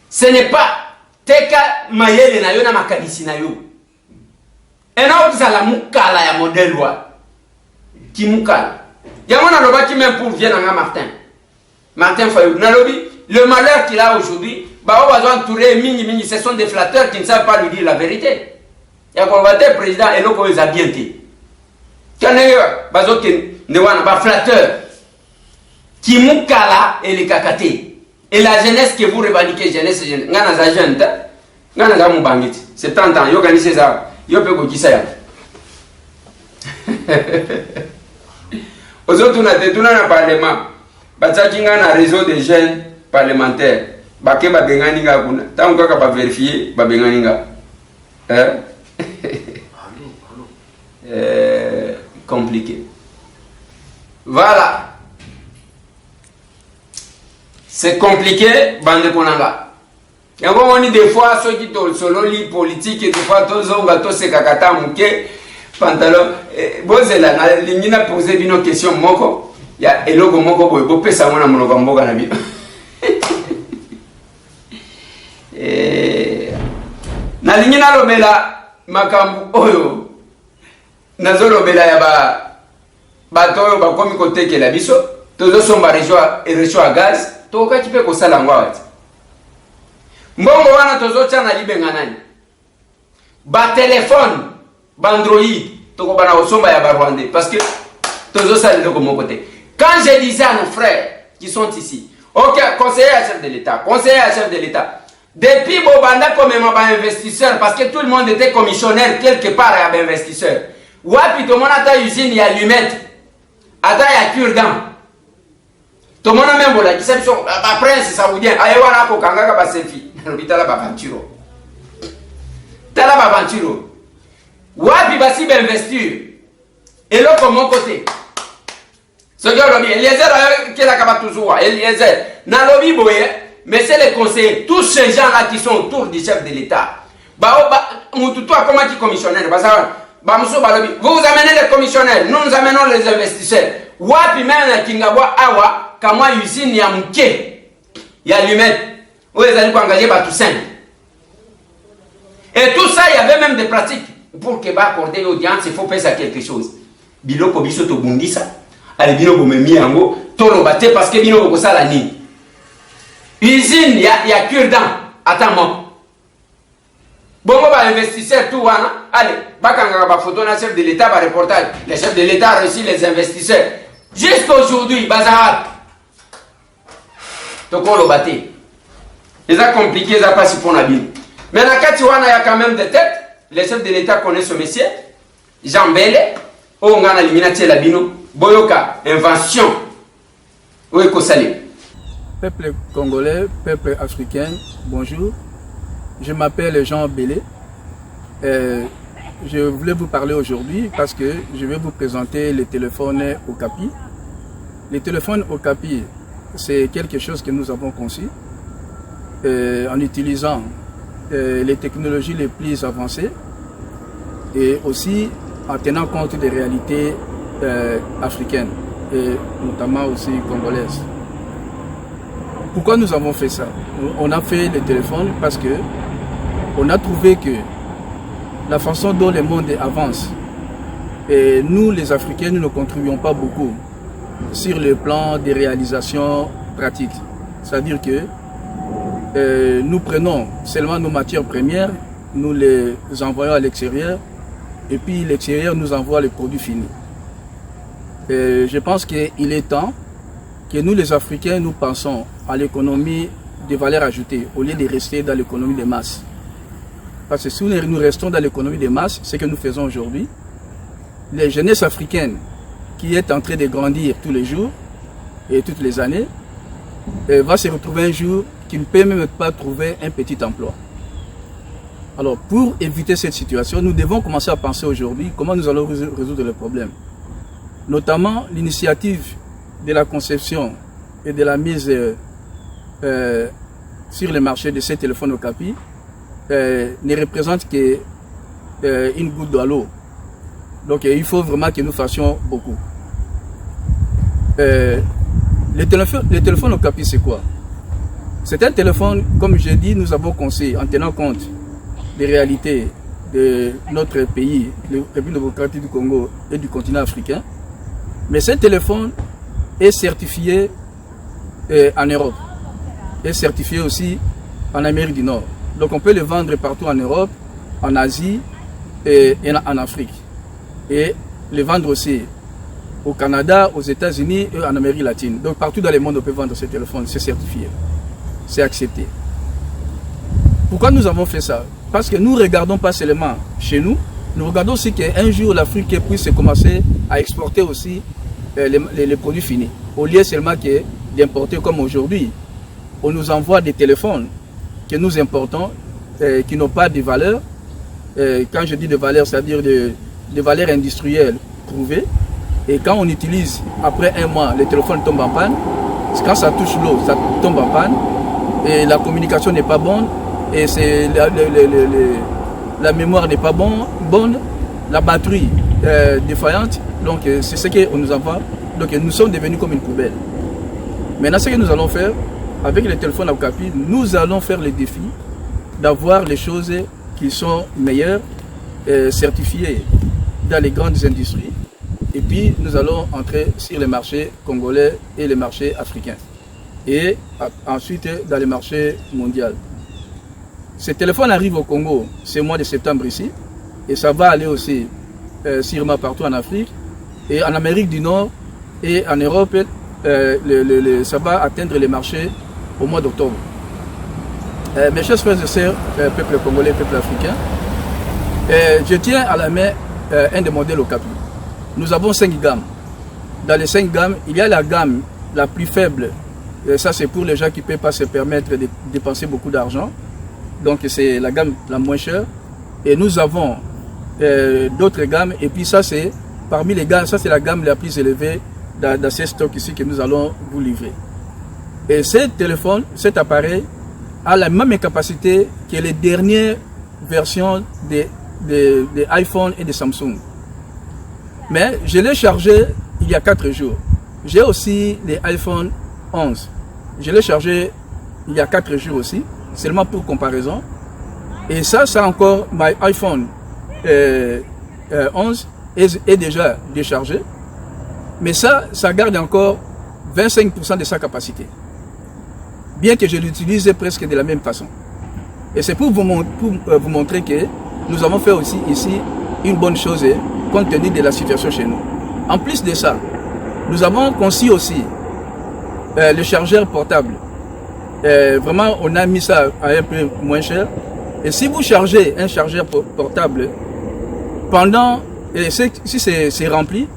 Ce n'est pas teka mayele na yo na makanisi na yo. Ena okizala mukala ya modèle wa. Ki mukala. Yamona loba ki même pour vient na Martin Fayou. Na lobi le malheur qu'il a aujourd'hui, bah on va entourer mini ce sont des flatteurs qui ne savent pas lui dire la vérité. Il y a un président et l'autre ils a bien dit. Quand il y a un flatteur qui moukala et les kakate. Et la jeunesse que vous revendiquez, jeunesse, c'est 30 ans, il y ça. Il y a aux autres, on a tout un parlement. Il y a un réseau de jeunes parlementaires. Bake babenganinga kuna. Tant qu'on va vérifier, babenganinga. Compliqué. Voilà. C'est compliqué, bande konanga. Et on dit des fois ceux qui sont solo li politique et des fois tous on va tous se kakata muke pantalon. Bozela na lingina poser bino question moko. Ya eloko moko boy bo pesa mona monoko mboka na bino. Na lingina lobela makambu oyo nazolo bela ya batoyo bakomi kotekela biso tozo somba réchaud à gaz toka kipe ko sala ngwati mbongo wana tozo tana libenga nani ba téléphone ba Android toko bana osomba ya ba Rwandais parce que tozo sala loko mon côté. Quand je disais à nos frères qui sont ici, OK, conseiller à chef de l'État depuis Bobanda comme un investisseur, parce que tout le monde était commissionnaire quelque part à un investisseur. Wapi tout le monde a ta usine, il y a allumette, à ta cure-dent. Tout le monde a même voilà, qui s'appelle prince saoudien, ayewana ko kangaka ba selfie, l'hôpital ba venturo. Tala ba venturo. Wapi ba si investir. Et là comme mon côté. Ce gars là bien, Eliezer qui la kaba toujours, Eliezer. Na lobby boye. Mais c'est les conseillers, tous ces gens-là qui sont autour du chef de l'État. Vous amenez les commissionnaires, nous amenons les investisseurs. Wapi même Kingabwa Awa, Kamwa usine ya mke, ya lumet, où ils allaient engager Toussaint. Et tout ça, il y avait même des pratiques. Pour que accorder l'audience, il faut penser à quelque chose. Biloko biso to bundisa, allez biloko memi yango, tolo bate parce que biloko ko sala ni. Usine, il y a cure-dent. Attends-moi. Bon, on va investir tout. Allez, bakanga ba photo na chef de l'État, ba reportage. Le chef de l'État a reçu les investisseurs. Jusqu'aujourd'hui, bazar. Donc on le battait. C'est compliqué, ça passe pour la Bible. Mais dans le il y a quand même des têtes. Le chef de l'État connaît ce monsieur. Jean Bélé. On a éliminé la Bino. Boyoka, invention. Oui, Kosali. Peuple congolais, peuple africain, bonjour. Je m'appelle Jean Bélé. Je voulais vous parler aujourd'hui parce que je vais vous présenter le téléphone Okapi. Le téléphone Okapi, c'est quelque chose que nous avons conçu en utilisant les technologies les plus avancées et aussi en tenant compte des réalités africaines et notamment aussi congolaises. Pourquoi nous avons fait ça? On a fait le téléphone parce que on a trouvé que la façon dont le monde avance, et nous les Africains, nous ne contribuons pas beaucoup sur le plan des réalisations pratiques. C'est-à-dire que nous prenons seulement nos matières premières, nous les envoyons à l'extérieur, et puis l'extérieur nous envoie les produits finis. Je pense qu'il est temps que nous les Africains, nous pensons à l'économie de valeur ajoutée, au lieu de rester dans l'économie des masses. Parce que si nous restons dans l'économie des masses, ce que nous faisons aujourd'hui, les jeunesses africaines qui est en train de grandir tous les jours et toutes les années, va se retrouver un jour qui ne peut même pas trouver un petit emploi. Alors pour éviter cette situation, nous devons commencer à penser aujourd'hui comment nous allons résoudre le problème. Notamment l'initiative de la conception et de la mise sur le marché de ces téléphones au capi ne représente qu'une goutte de l'eau. Donc il faut vraiment que nous fassions beaucoup. Le téléphone au capi, c'est quoi? C'est un téléphone, comme j'ai dit, nous avons conçu en tenant compte des réalités de notre pays, la République démocratique du Congo et du continent africain. Mais ce téléphone est certifié en Europe, est certifié aussi en Amérique du Nord. Donc on peut le vendre partout en Europe, en Asie et en Afrique. Et le vendre aussi au Canada, aux États-Unis et en Amérique latine. Donc partout dans le monde on peut vendre ce téléphone, c'est certifié, c'est accepté. Pourquoi nous avons fait ça? Parce que nous ne regardons pas seulement chez nous, nous regardons aussi qu'un jour l'Afrique puisse commencer à exporter aussi les produits finis. Au lieu seulement d'importer comme aujourd'hui, on nous envoie des téléphones que nous importons, qui n'ont pas de valeur. Quand je dis de valeur, c'est-à-dire de valeur industrielle prouvée. Et quand on utilise, après un mois, le téléphone tombe en panne. Quand ça touche l'eau, ça tombe en panne. Et la communication n'est pas bonne. Et la mémoire n'est pas bonne. La batterie défaillante. Donc c'est ce qu'on nous envoie. Donc nous sommes devenus comme une poubelle. Maintenant, ce que nous allons faire, avec le téléphone au capi, nous allons faire le défi d'avoir les choses qui sont meilleures, certifiées dans les grandes industries. Et puis nous allons entrer sur les marchés congolais et les marchés africains. Et ensuite dans les marchés mondiaux. Ce téléphone arrive au Congo ce mois de septembre ici. Et ça va aller aussi sûrement partout en Afrique. Et en Amérique du Nord et en Europe, ça va atteindre les marchés au mois d'octobre. Mes chers frères et sœurs, peuple congolais, peuple africain, je tiens à la main un des modèles au capi. Nous avons 5 gammes. Dans les 5 gammes, il y a la gamme la plus faible. Et ça, c'est pour les gens qui ne peuvent pas se permettre de dépenser beaucoup d'argent. Donc, c'est la gamme la moins chère. Et nous avons d'autres gammes. Et puis, ça, c'est parmi les gammes, ça, c'est la gamme la plus élevée dans ces stocks ici que nous allons vous livrer. Et ce téléphone, cet appareil, a la même capacité que les dernières versions des iPhone et de Samsung. Mais je l'ai chargé il y a 4 jours. J'ai aussi les iPhone 11. Je l'ai chargé il y a 4 jours aussi, seulement pour comparaison. Et ça encore, my iPhone 11 est déjà déchargé. Mais ça garde encore 25% de sa capacité. Bien que je l'utilise presque de la même façon. Et c'est pour vous montrer que nous avons fait aussi ici une bonne chose compte tenu de la situation chez nous. En plus de ça, nous avons conçu aussi le chargeur portable. Vraiment, on a mis ça à un peu moins cher. Et si vous chargez un chargeur portable, si c'est rempli,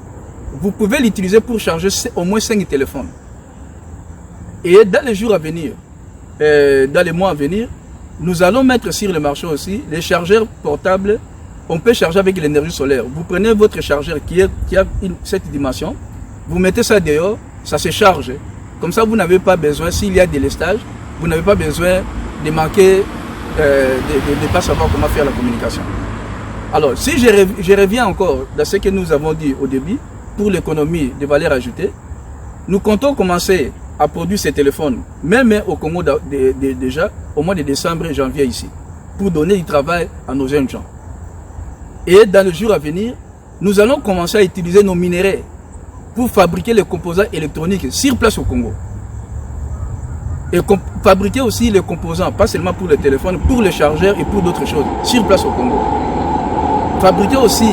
vous pouvez l'utiliser pour charger au moins 5 téléphones. Et dans les jours à venir, dans les mois à venir, nous allons mettre sur le marché aussi les chargeurs portables. On peut charger avec l'énergie solaire. Vous prenez votre chargeur qui a cette dimension, vous mettez ça dehors, ça se charge. Comme ça, vous n'avez pas besoin, s'il y a des lestages, vous n'avez pas besoin de manquer, de ne pas savoir comment faire la communication. Alors, si je reviens encore dans ce que nous avons dit au début, pour l'économie de valeur ajoutée, nous comptons commencer à produire ces téléphones, même au Congo déjà, au mois de décembre et janvier ici, pour donner du travail à nos jeunes gens. Et dans les jours à venir, nous allons commencer à utiliser nos minéraux pour fabriquer les composants électroniques sur place au Congo. Et fabriquer aussi les composants, pas seulement pour les téléphones, pour les chargeurs et pour d'autres choses, sur place au Congo. Fabriquer aussi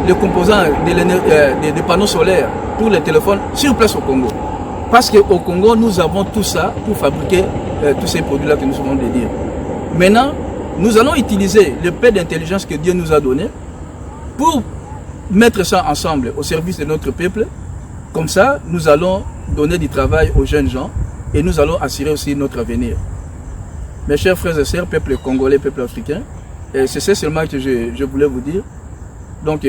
les composants des panneaux solaires pour les téléphones sur place au Congo. Parce qu'au Congo, nous avons tout ça pour fabriquer tous ces produits-là que nous venons de dire. Maintenant, nous allons utiliser le peu d'intelligence que Dieu nous a donné pour mettre ça ensemble au service de notre peuple. Comme ça, nous allons donner du travail aux jeunes gens et nous allons assurer aussi notre avenir. Mes chers frères et sœurs, peuple congolais, peuple africain, c'est ça seulement que je voulais vous dire. Donc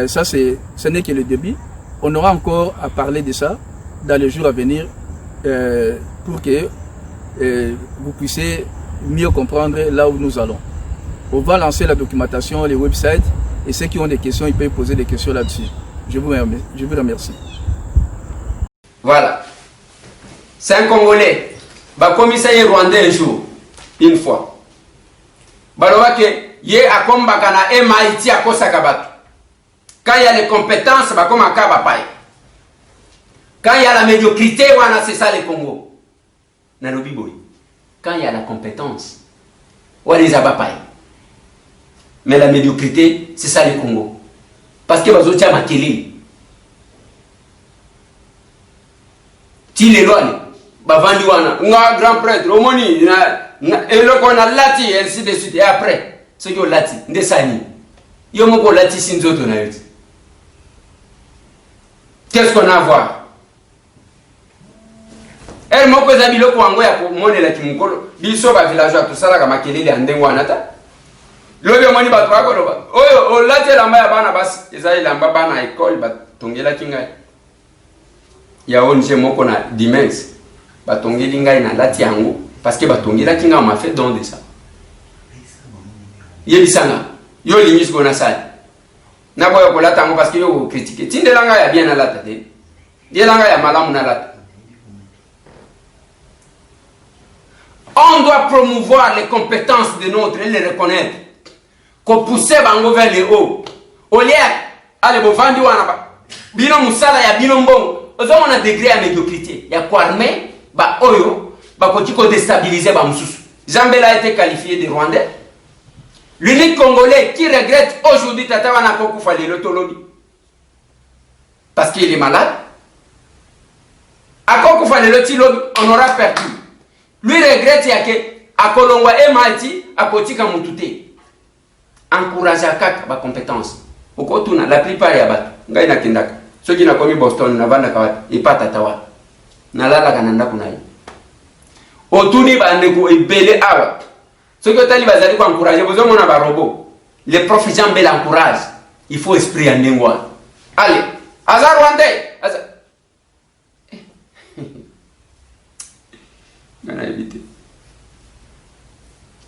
ça, ce n'est que le début. On aura encore à parler de ça dans les jours à venir pour que vous puissiez mieux comprendre là où nous allons. On va lancer la documentation, les websites, et ceux qui ont des questions, ils peuvent poser des questions là-dessus. Je vous remercie. Voilà. C'est un Congolais. Bah, commissaire rwandais un jour, une fois. Bah, il y a un combat qui a MIT à Kosakabatu. Quand il y a les compétences, bah, comme un cas, quand il y a la médiocrité, c'est ça le Congo. Quand il y a la compétence, mais la médiocrité, c'est ça le Congo. Parce que les autres ont ti les lois, un grand prêtre, Omoni, et le qu'on a lati, et ainsi de suite. Et après, ceux qui ont lati, des sani. Ils ont lati sin zoto na yote. Qu'est-ce qu'on a à voir? Elle m'a posé bilo ko ango ya ko mone la kimukolo. Biso ba villageois tout ça la ka makelele andengo anata. Lobe moni ba twa ko loba. Oyo o lati la maya bana basi. Ezali lamba bana école ba tongela kinga. Ya onje moko na dimens. Ba tongeli ngai na lati yango parce que ba tongela kinga m'a fait don de ça. Yebisanga. Yo limis ko na sali. Na boyo ko lata ngo parce que yo critiquer. Tindela ngai ya bien na lata de. Dielanga ya malamu na lata. On doit promouvoir les compétences de notre et les reconnaître. Qu'on pousse bango vers le haut. Au lieu, allez, vous vendez wana bino musala ya bino mbongo. Ozo on a degré à médiocrité. Ya kwarme ba oyo ba kotiko déstabiliser ba mususu. Zambela a été qualifié de Rwandais. L'unique Congolais qui regrette aujourd'hui Tata wana kokufa le tolobi. Parce qu'il est malade. À kokufa le tilobi, on aura perdu. Lui regrette que à Kolongwa MIT à Kotika Mutute. Encourager à kaka ba compétence. Okotuna la plupart ya batu ngai na kindaka. Ceux qui na komi Boston na vanda kawata ipata tawa. Na lala kananda kunayi. Otuni ba ndeko ebele awa. Ceux qui otali bazali ko encourager bozo mona ba robot. Les profs Jean Bel encourage. Il faut esprit en lingua. Allez, azar Rwandais.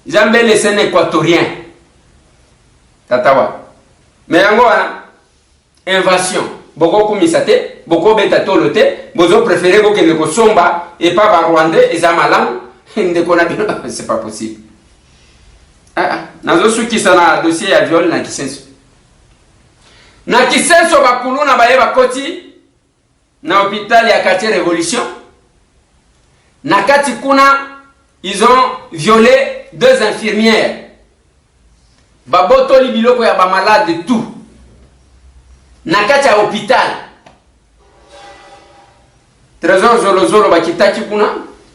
Ils ont les scènes équatoriens. Tatawa. Mais en gros, invasion. Beaucoup commissaté, beaucoup betatoloté, beaucoup préféré que le Somba et pas par Rwandais et Zamalam. C'est pas possible. Nazo ceux qui sont dans le dossier à viol, na kisenso. Na kisenso bakulu na baye bakoti na hôpital ya quartier Révolution. Nakati kuna, ils ont violé 2 infirmières. Baboto libiloko ya ba malade de tout. Nakati à hôpital. Trésor Zolozolo bakitaki kuna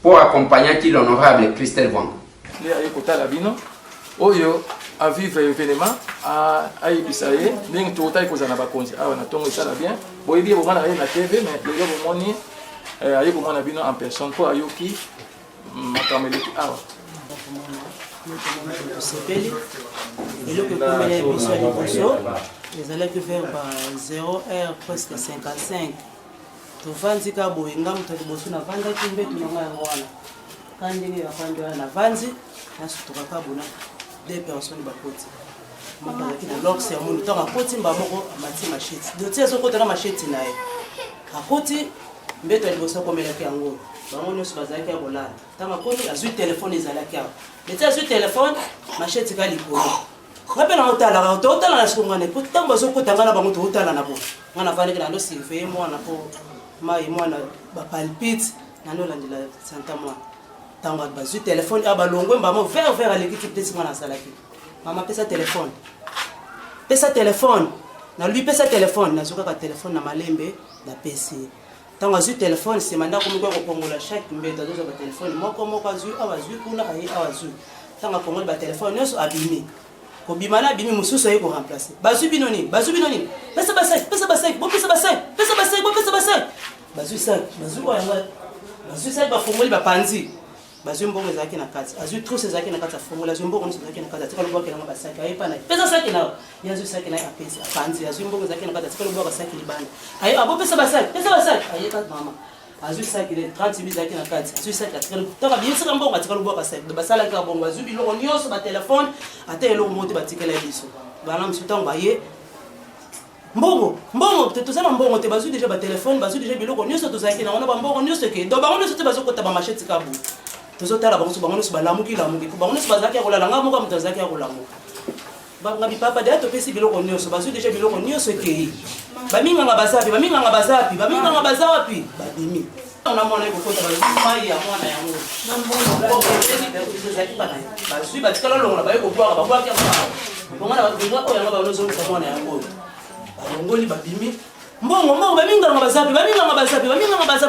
pour accompagner qui l'honorable Christelle Wang. Oyo à vivre événement à Ibisaye, ning total ko zana ba konzi. Ah na tongo ça bien. Boyebi bo mana na TV mais les gens bo moni ayo bo mana bino en personne pour ayoki makameleki awa. Sepeli et le que comme les émissions de Bosso, les allez que faire 0h presque 55. Tufanzi ka boyinga mutali Bosso na vanda kimbe tunanga ngwana. Kandi ni afande na vanzi na sutuka kabuna 2 personnes bakoti. qui na lox ya moni tant akoti mbamoko amati machete dotier azokota na machete na ye akoti mbeto ya liboso akomelaki yango bango nyonso bazalaki ya kolala ntango akoti azwi telefone ezalaki awa leti azwi telefone machete ka likolo ngape na otalaka tootala na sikongane po ntango bazokotanga na bango tootala na bo nga nafandeki nando surveille mwana po mai mwana bapalpite nando olandela santa mwana ntango bazwi telefone a balongwe mbamo vert aleki ti pesi mwana asalaki mama pesa telefone nalobi pesa telefone nazwi kaka telefone na malembe na pesi ntango azwi telefone nsima ndako moko akopongola chaque mbeto azozwa batelefone moko azwi awa azwi kuna aye awa azwi ntango apongoli batelefone nyonso abimi kobima na abimi mosusu aye koremplace bazwi bino nini pesa basaki bopesa basaki bazwi saki bafongoli bapanzi bazwi mbongo ezalaki na kati azwi trousse ezalaki na kati afongola azwi mbongo nyonso ezalaki na kati atika lobwaka elanga basaki ayepa na pesa saki na ye azwi saki na ye apesi apanzi azwi mbongo ezalaki na kati atika lobwaka saki libanda aye abopesa basaki ayepa mama azwi saki le 30 ezalaki na kati azwi saki atika taka biyesaka mbongo atika lobwaka saki basalaki ya bongo azwi biloko nyonso batelefone ata eloko moko te batikela biso bana mosusu ntango baye mbongo te tozala mbongo te bazwi deja batelefone bazwi deja biloko nyonso tozalaki nango na bambongo nyonso ke do bango nyonso te bazokota bamachete kabu tozotala bango nyonso balamuki bango nyonso bazalaki ya kolala nga moko moto azalaki ya kolamuka nga bipapa deya topesi biloko nyonso bazwi deja biloko nyonso ekei baminganga baza wapi babimi na mwana ekokota bazwi mai ya mwana yango bazwi batikala longola baye kobwaka babwaki bongana babenga oyo yanga banozongisa mwana yango oyo balongoli babimi mbongo baminganga bazapi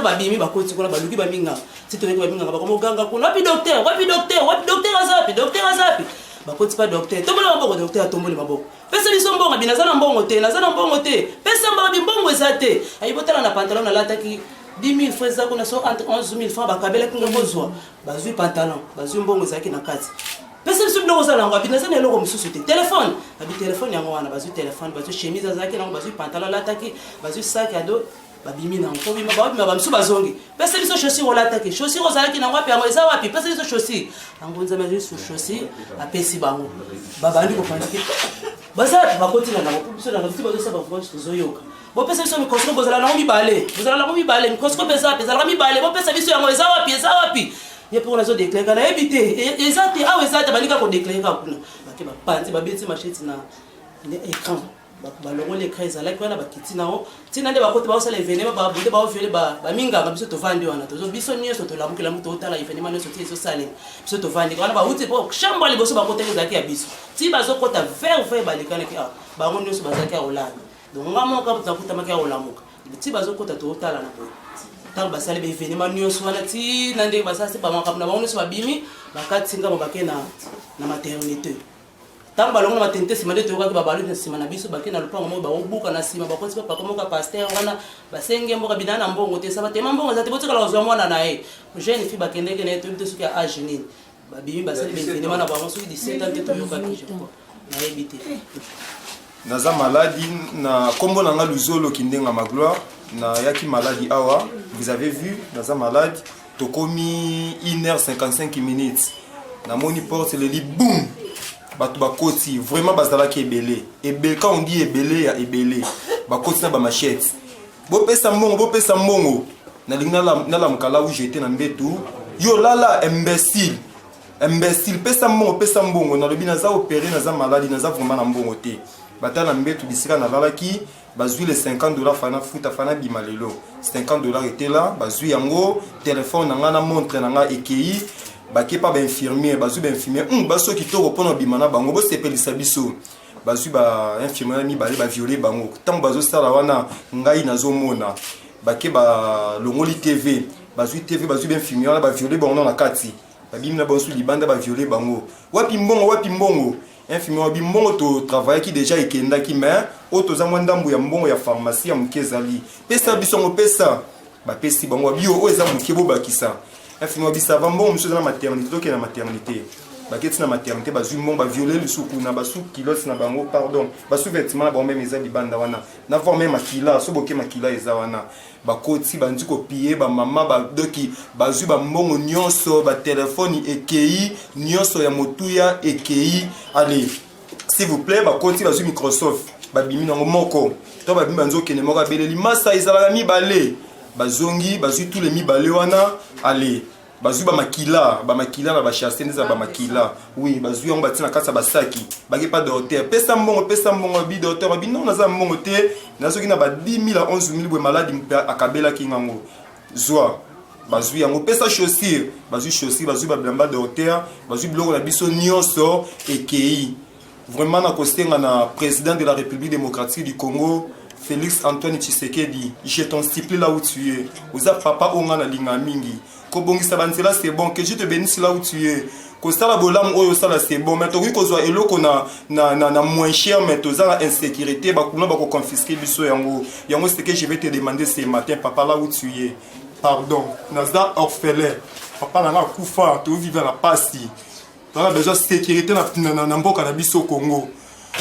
babimi bakoti kuna baluki baminganga sitoyeki baminganga bakomoganga kuna wapi docteur azapi bakoti pa docteur tomboli maboko docteur atomboli maboko pesa biso mbongo abi naza na mbongo te pesa mbabi mbongo eza te ayibotala na pantalon nalataki 10 000 francs eza kuna so entre 11 000 francs bakabelaki ngo kozwa bazwi pantalon bazwi mbongo ezalaki na kati pesa biso biloko ozala yango abi naza na eloko mosusu te telefone abi telefone yango wana bazwi telefone bazwi chemise azalaki nango bazwi pantalon alataki bazwi sac ado babimi nango kobima babima bamisu bazongi pesa biso chaussure olataki chaussure ozalaki nango wapi yango eza wapi pesa biso chaussure yango nzambe azwi su chaussure apesi bango babandi kopandaki baza bakotina nango biso nango ti bazosaba voice tozoyoka bopesa biso microscope bozala nango mibale microscope ezalaka mibale bopesa biso yango eza wapi ye mpo nazo déclare na yebi te eza te awa eza te balika kodéclare kuna bake bapanzi babeti macheti na écran balongoli écran ezalaki wana bakiti nango ntina nde bakoti baosala événement babonde baoviole baminganga biso tovandi wana biso nyonso tolamukelamu totala événement nyonso ti ezosalema biso tovandi wana bauti mpo chambre liboso bakotaki ezalaki ya biso ti bazokota vert balekanaki awa bango nyonso bazalaki ya kolala donc nga moka takutamaki ya kolamuka ti bazokota totala na boye ntango basali baévénement nyonso wana ti na ndenge basala se bamakambo na bango nyonso babimi bakati ngambo bake na maternité ntango balongo na maternité nsima nde toyokaki babalo na nsima na biso bake na lopango moko baobuka na nsima bakoti mpe papa moko paster wana basenge mboka bina na mbongo te sabatema mbongo eza te botikala kozwa mwana na ye jeune fille bakendeke na ye toyebi te soki ya age nini babimi basali baévénement na bango soki 17 ans te toyokaki je crois nayebi te naza maladi na kombo na nga Luzolo Kindenga Magloire na yaki maladi awa vous avez vu naza malade tokomi 1h55 minutes na moni porte le lit boum bato bakoti vraiment bazalaki ebele quand on dit ebele ya ebele bakoti na ba machette bopesa mbongo nalingi nalamuka la où j'étais na mbetu yo lala imbécile pesa mbongo nalobi naza opéré naza maladi naza vraiment na mbongo te batala mbetu bisika nalalaki bazwi les $50 fana futa fana bima lelo $50 était là bazwi yango téléphone nanga na montre nanga ekei bakepa bainfirmier bazwi bainfirmier baso kitoko mpona bima na bango bosepelisa biso bazwi bainfirmier mibale baviole bango ntango bazosala wana ngai nazomona bake balongoli tv bazwi bainfirmier wana baviole bango na kati babimi na bango libanda baviole bango wapi mbongo infirmier wabi mbongo to travailler qui déjà ekendaki mais oto za mwandambu ya mbongo ya pharmacie ya mukezali pesa bisongo pesa ba pesi bango wabi o eza mukebo bakisa infirmier wabi ça va mbongo muso na maternité to ke na maternité baketi na maternité bazwi mbongo ba violer le suku na basu kilos na bango pardon basu vêtement ba même eza libanda wana na forme makila so boke makila eza wana bakoti bandi kopier ba mama ba doki bazwi ba mbongo nyonso ba telefone ekei nyonso ya motuya ekei allez s'il vous plaît bakoti bazwi Microsoft babimi nango moko to babimi banzokende moko abeleli masa ezalaka mibale bazongi bazwi tous les mibale wana allez bazwi bamakila na bachasse ndeza bamakila oui bazwi yango batina kati ya basaki bake pas docteur pesa mbongo bi docteur bi non naza mbongo te nazoki na ba 10 000 à 11 000 bwe maladi akabela kingango zwa bazwi yango pesa chaussure bazwi babilamba docteur bazwi biloko na biso nyonso ekei vraiment na kostenga na président de la République démocratique du Congo Félix Antoine Tshisekedi, je t'en supplie là où tu es. Oza papa onga na linga mingi. Kobongisa banzela c'est bon, que Dieu te bénisse là où tu es. Kosala bolam oyo sala c'est bon, mais toki kozwa eloko na moins cher, mais toza la insécurité, bakuna bako confisquer biso yango. Yango c'est que je vais te demander ce matin, papa là où tu es. Pardon, naza orphelin. Papa nanga kufa, to vivre na pasi. On a besoin de sécurité na mboka na biso Congo.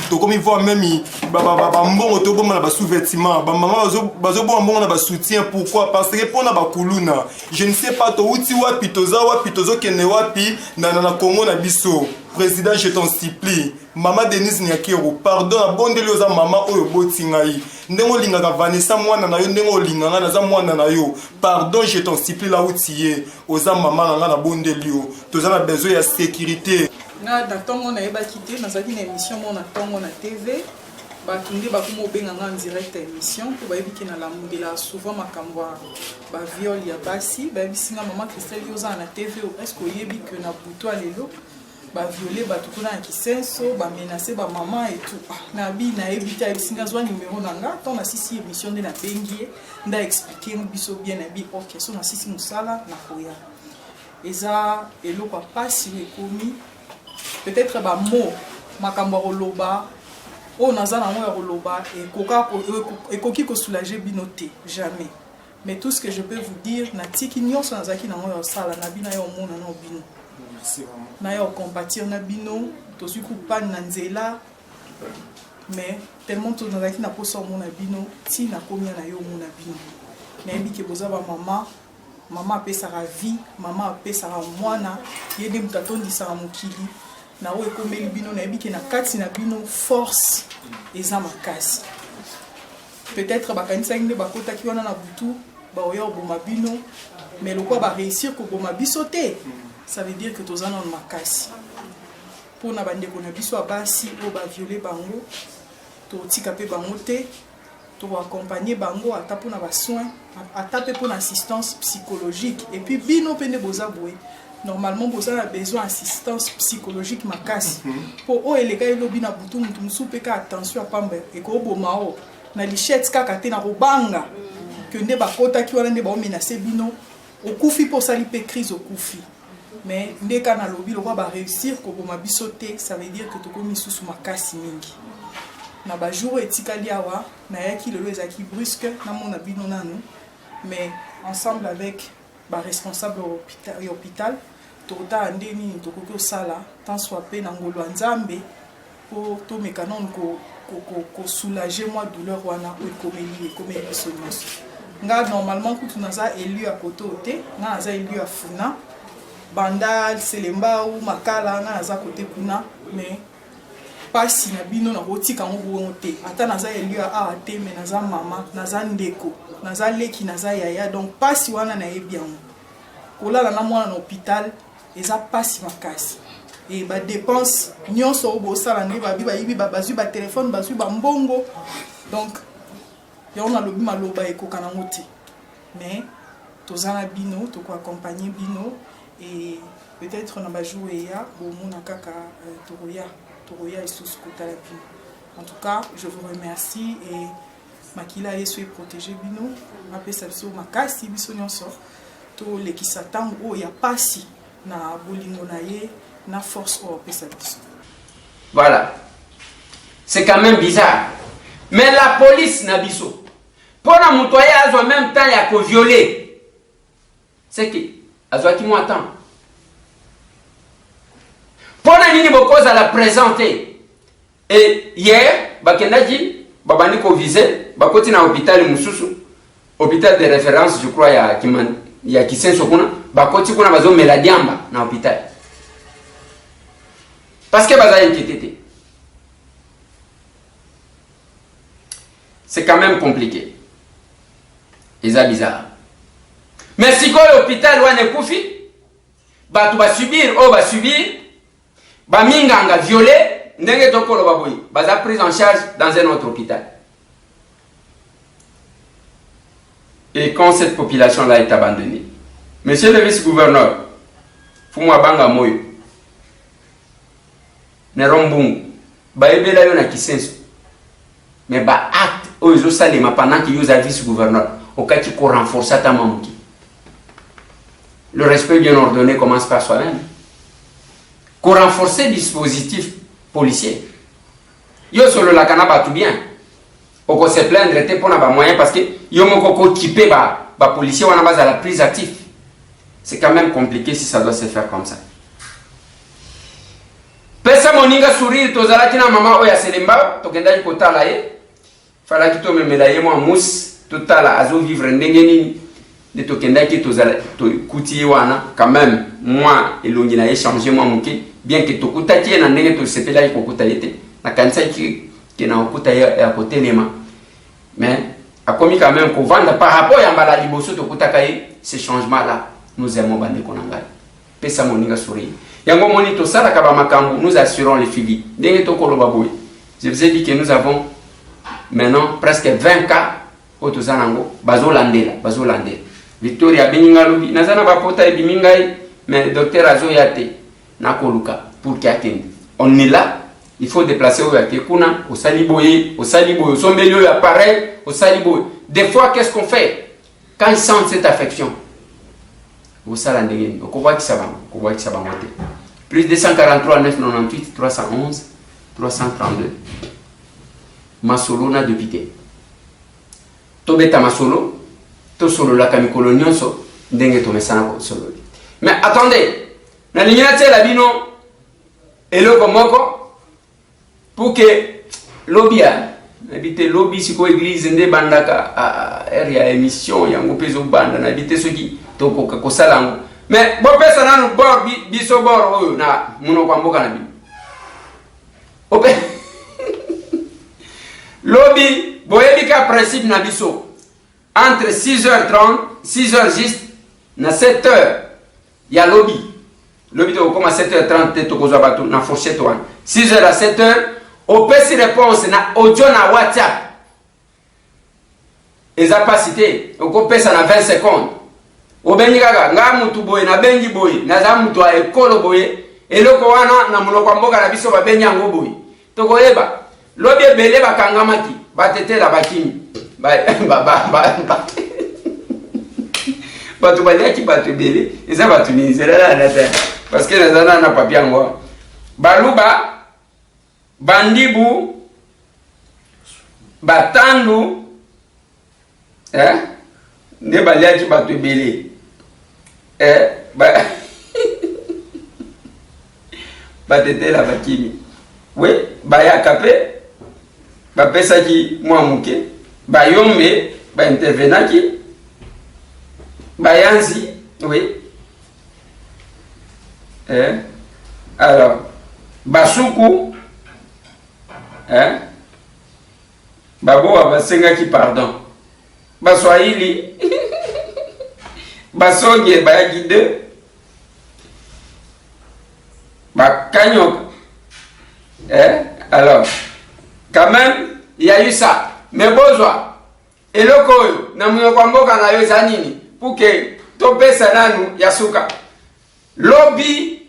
Tokomi voir même mbongo toboma na ba sous-vêtements ba maman bazoboma mbongo na ba soutien pourquoi parce que pona ba kuluna je ne sais pas to uti wapi tozo kene wapi na Congo na biso président je t'en supplie maman Denise Nyakero pardon na bondeli oza maman oyo botingai ndengo lingaka Vanessa mwana na yo ndengo linganga na za mwana na yo pardon je t'en supplie là où tu es oza maman na bondeli yo toza na besoin ya sécurité na datongo na yeba kité nazaki na émission mo na tongo na TV batunde bakumo benganga en direct émission ko bayebiki na lamundela souvent makambo ba viol ya basi babisinga maman Christelle yoza na TV est-ce que yebi que na buto alelo ba violer batukuna na kisenso ba menacer ba maman et tout na bi na ebita bisinga zwa numéro nanga ton na sisi émission de na bengie nda expliquer biso bien na bi OK so na sisi musala na koya eza eloko pasi ekomi peut-être ba mot makambo roloba o nazana mo roloba et koki ko soulager binoté jamais mais tout ce que je peux vous dire na tiki nyonso nazaki na mo sala na bina yo mona na bino na yo compatir na bino to suku pan na nzela mais tellement to nazaki na poso mona bino ti na komia na yo mona bino na ebike boza ba mama apesaka vie mama apesaka mwana yede mutatondisaka mokili na oyo ekomeli bino na ebike na kati na bino force eza makasi peut-être bakanisaki nde bakotaki wana na butu baoya oboma bino mais lokwa baréussir koboma biso te ça veut dire que toza na makasi mpona bandeko na biso ya basi oyo baviole bango totika mpe bango te toaccompagner bango ata mpona basoin ata mpe mpona assistance psychologique et puis bino mpe nde boza boye normalement boza na besoin assistance psychologique makasi po o eleka elobi na butu mutu musu pe ka attention apamba ekoboma o na lichette kaka te na kobanga que nde bakotaki wana nde baomenase bino okufi po osali mpe crise okufi mais nde ka na lobi lokwa baréussir koboma biso te ça veut dire que tokomi susu makasi mingi na bajour etikali awa nayaki lelo ezalaki brusque namona bino nanu mais ensemble avec responsable hôpital tota ndeni tokoki osala tant soit pe na ngolo ya nzambe po tomeka nanu ko soulager moi douleur wana ekomeli biso nyonso nga normalement kutu naza élu à poto te nga naza élu à funa banda selemba ou makala nga naza côté kuna mais pasi na bino na kotika ngo bongo te ata naza élu à awa te mais naza mama naza ndeko naza leki naza yaya donc pasi wana na yebi yango kolala na mwana na hôpital eza pasi makasi et ba dépense nyonso obo sala nde bayibi bazwi ba téléphone bazwi ba mbongo donc yo na lobi maloba ekoka na ngote mais tozana bino toko accompagner bino et peut-être na ba jour ya bomona kaka toroya isusu kotala bino. En tout cas, je vous remercie et makila yesu est protégé bino apesa biso makasi biso nyonso to lekisa tango o ya pasi na bolingo na ye na force o apesa biso. Voilà. C'est quand même bizarre. Mais la police na biso pour na mutoye azwa même temps ya ko violer. C'est qui azwa ki moi temps. Pour na nini bokoza la présenter. Et hier bakendaji babandi ko viser bakoti na hôpital mususu hôpital de référence je crois ya Kisenso kuna bakoti kuna bazo meladiamba na hôpital parce que baza inquiété c'est quand même compliqué. Et c'est bizarre. Mais si l'hôpital est koufi, tu vas subir, minganga violé, ndenge tokolo baboyi, baza prise en charge dans un autre hôpital. Et quand cette population-là est abandonnée, monsieur le vice-gouverneur, Fumwa Banga Moyo, Nerombungu, Baebela Yona Kisenso, mais ba acte, Ozo Salima, pendant qu'il y a vice-gouverneur, au cas qu'il renforce ta mamouki. Le respect bien ordonné commence par soi-même. Qu'on renforce le dispositif policier. Yo solo la canapa tout bien. On se plaindre était pour n'avoir moyen parce que yo moko équipé ba policier on a base à la prise active. C'est quand même compliqué si ça doit se faire comme ça. Pesa moninga sourire tozala kina mama oya selemba tokenda kota la ye. Fala kito memela ye mo mousse totala azo vivre ndenge nini de tokenda ki tozala to kuti wana quand même moi elongi na échanger moi muke bien que tokuta ki na ndenge to sepela ko kuta yete na kanisa ki na okuta ya côté lema mais a commis quand même qu'on vende par rapport à mbala liboso tokuta kai ce changement là nous aimons bande konangai pesa moninga sourire yango moni to sala ka ba makambo nous assurons les filles ndenge to koloba boy je vous ai dit que nous avons maintenant presque 20 cas autozanango bazolandela Victoria Beninga Lobi nazana bapota et bimingai mais docteur Azo Yate na koluka pour qu'il attende. On est là, il faut déplacer au Yate kuna au Saliboye, au sombelio appareil, au Saliboye. Des fois qu'est-ce qu'on fait quand ils sentent cette affection? Au Salandegen, au Kowa qui s'abam, plus 243 998 311 332. Masolo na député. Tobeta Masolo. Solo la kamikolo nyonso ndenge tomesana ko solo. Mais attendez, na lignina la bino eloko moko pour que lobia habite lobby siko église nde bandaka area émission yango pezo banda na habite soki tokoka kosalango. Mais bo pesa nanu bor biso bor oyo na muno kwa mboka na bino. Ope lobby boyebika principe na biso. Entre 6h30, 6h juste, na 7h, il y a lobby. Lobby comme à 7h30, tu as na fourchette. 6h à 7h, au PC réponse, na audio na WhatsApp. Et ça pas cité, au PC na 20 secondes. Au Bengaga, nga mutu boy, na bengi boy, na za mutu a ekolo boy, et le koana na muloko mboka na biso ba benyango boy. Toko eba, lobby belé ba kangamaki, ba tete la bakini. Batu baliaki batu belé et ça batu ni c'est là parce que les ana na papier ngo baluba bandibu batandu ne baliaki batu belé batete la bakimi oui baya kapé ba pesa ki mwa muke Bayombe, ba intervenaki, Bayanzi, oui. Alors, Basuku, Babo Abasengaki, pardon. Baswahili, Basoge, Bayagide, Bakanyok. Alors, quand même, il y a eu ça. Mais besoin et le koyo na mwokwamboka na yo zanini pour que to pesa nanu yasuka lobby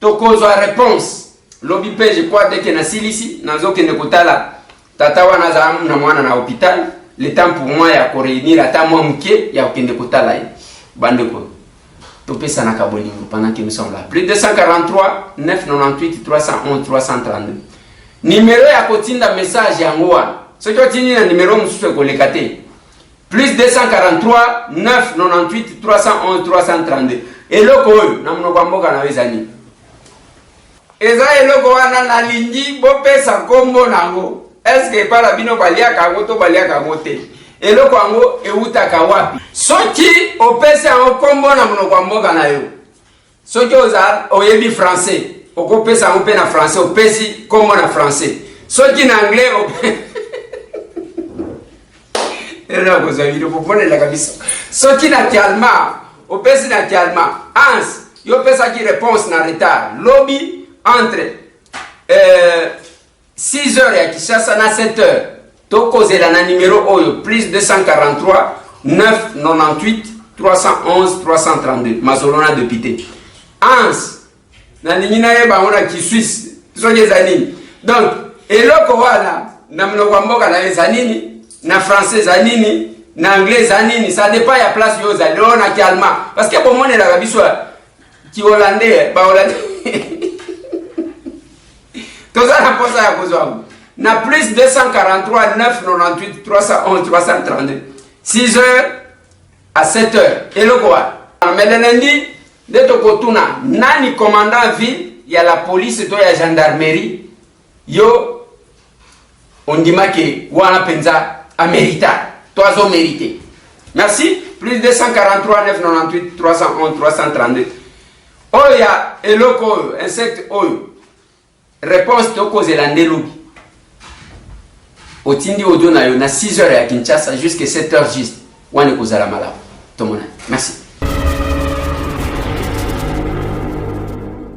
to kozwa réponse lobby pe je crois dès que na silisi nazo ke nekutala tata wana za na mwana na hôpital le temps pour moi ya ko réunir ata moi mke ya okende kutala bande ko to pesa na kabolingo pendant que nous sommes là plus de 243 998 311 332 numéro ya kotinda message yango ce que tu as numéro plus 243 998 311 332 et le koyo na mnokwamboka na wezani eza eloko wana na lingi bo pesa kombo nango est-ce que para bino baliaka ngo to baliaka ngote eloko ngo eutaka wapi soki opesa ngo kombo na mnokwamboka na yo soki oza oyebi français okopesa ngo pe na français opesi kombo na français soki na anglais era kozwa video poponela kabisa soki na calma opesi na calma ans yo pesa ki réponse na retard lobby entre 6h ya Kinshasa na 7h tokozela na numéro oyo plus 243 998 311 332 mazolona député ans na ningina yeba ona ki Suisse soki zanini donc eloko wana na mnoko mboka na zanini na français zanini na anglais zanini ça dépend ya place yo za leo na calma parce que bon monela kabisa ki hollandais ba hollandais toza na posa ya kozwa na plus 243 998 311 332 6h à 7h eloko wa melenendi de tokotuna nani commandant ville ya la police to ya gendarmerie yo on dit que wana penza a mérité, toi ont mérité. Merci. Plus 243 998 311 332. Oya eloko insecte oyo. Réponse to kozelande lobi. Otindi audio na yo na 6h à Kinshasa jusqu'à 7h juste. Wana kozala malamu. Tomona. Merci.